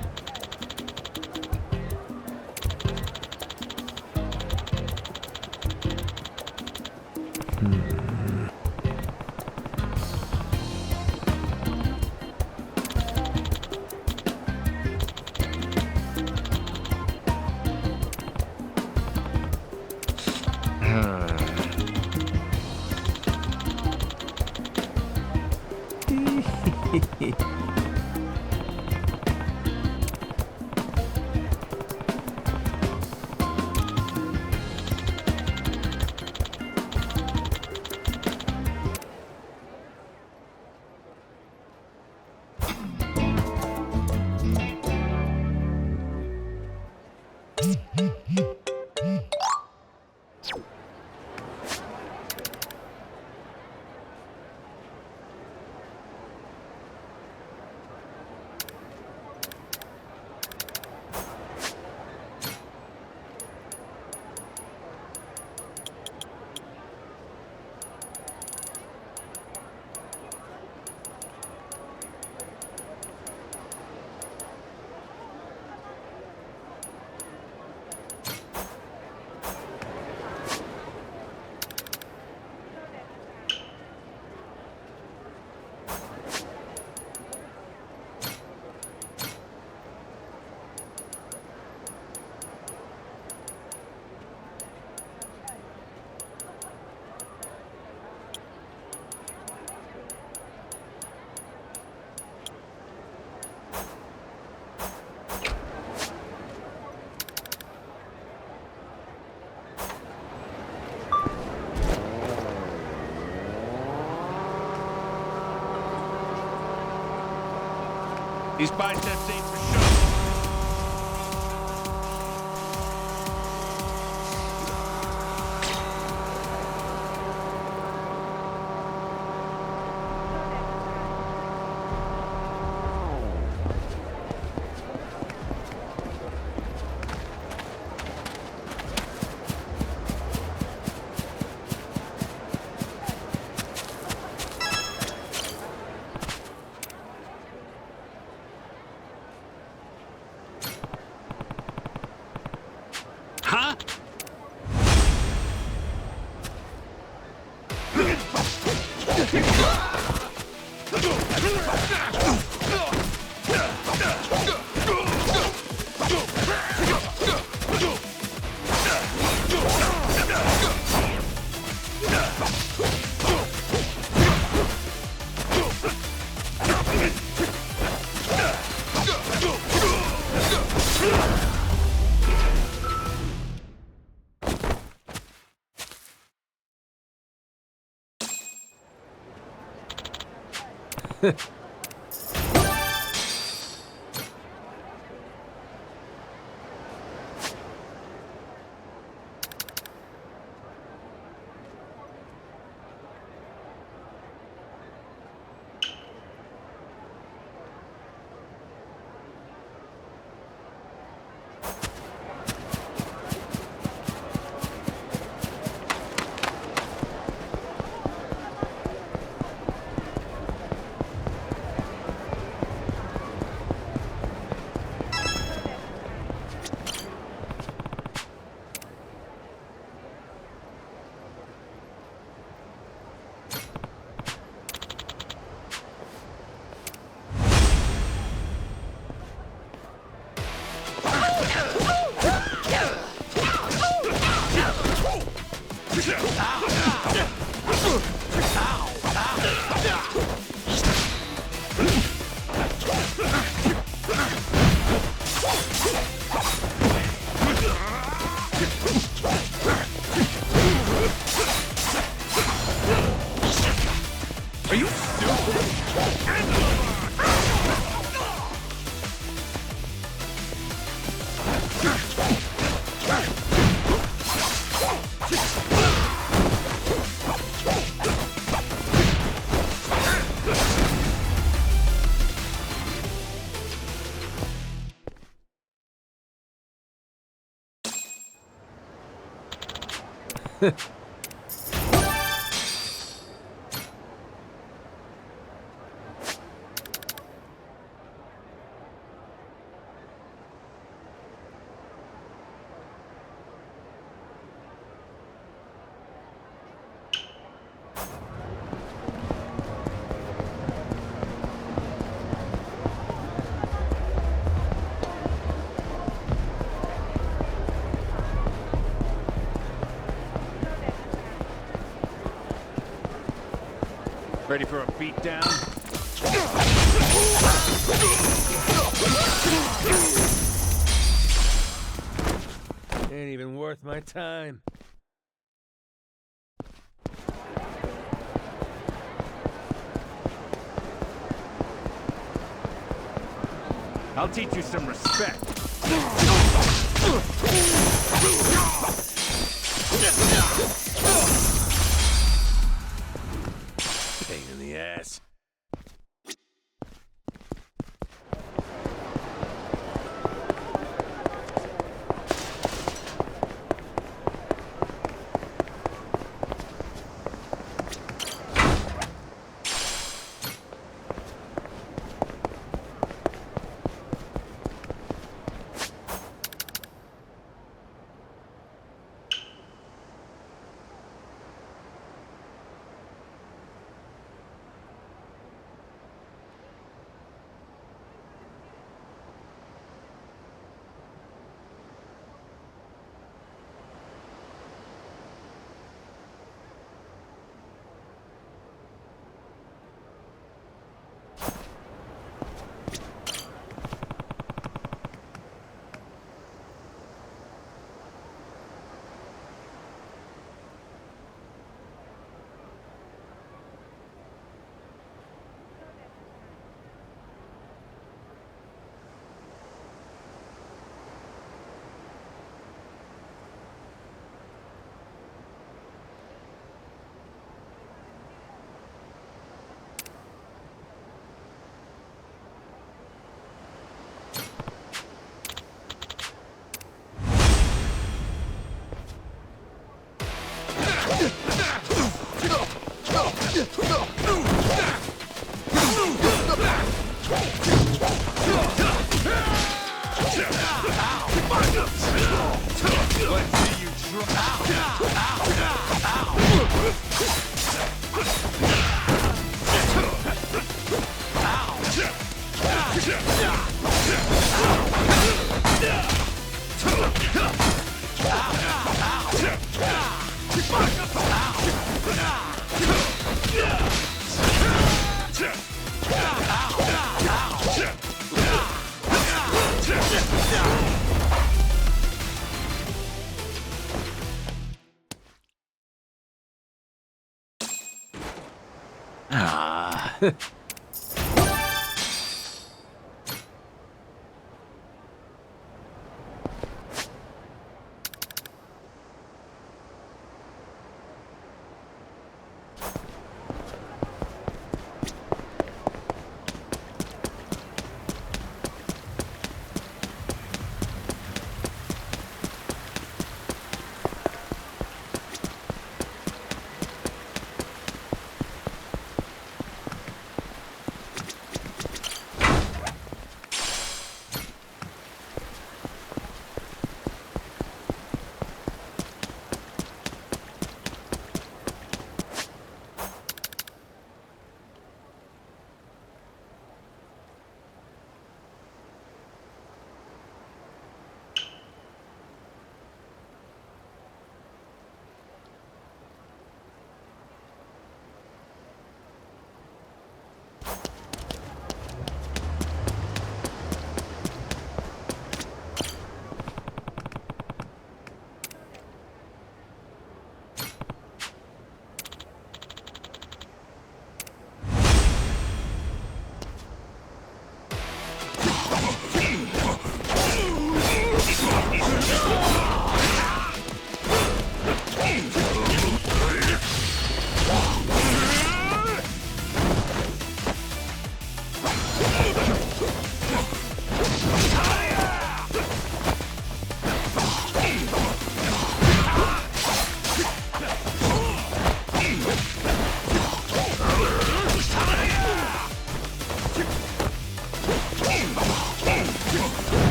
These biceps ain't for show. Huh? Ready for a beatdown? Ain't even worth my time. I'll teach you some respect. Pain in the ass.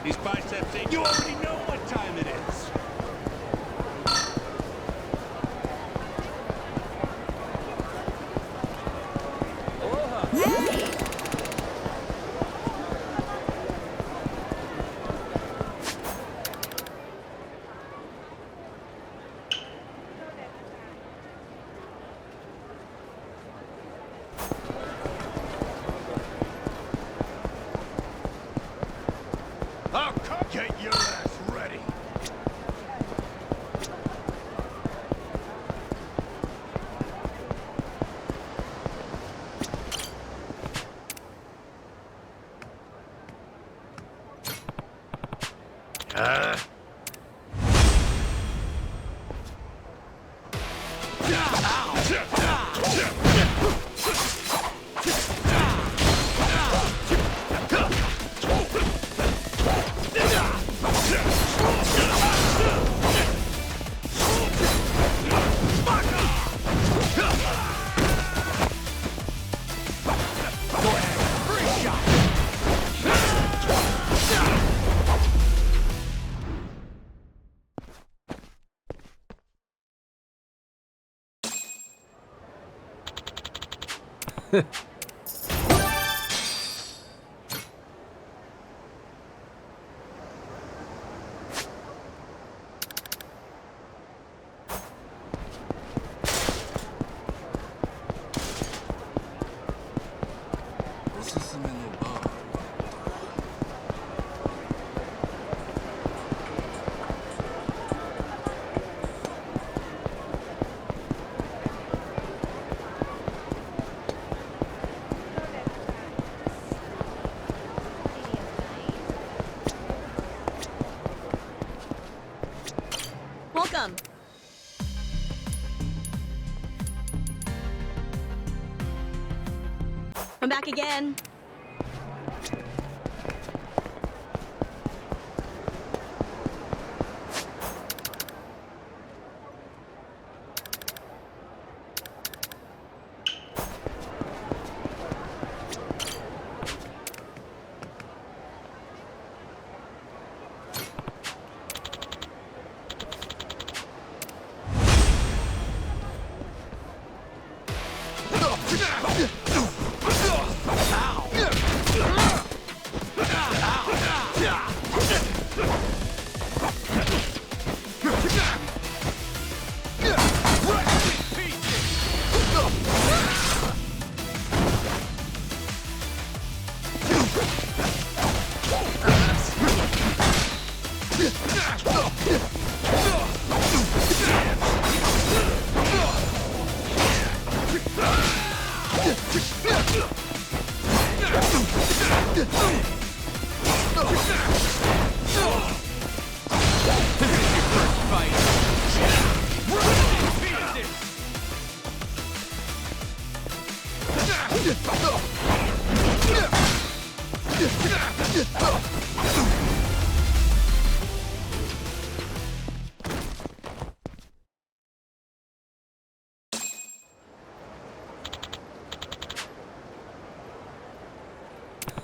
These biceps ain't... You already know what time it is. Oh, come get your ass ready. Welcome. I'm back again.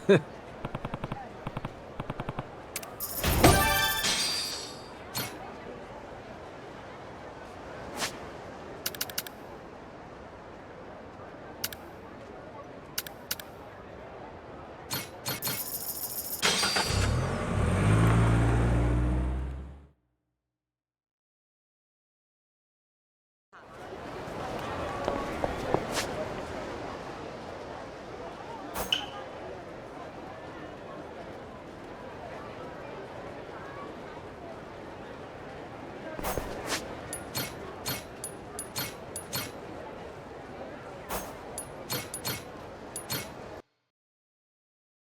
Heh.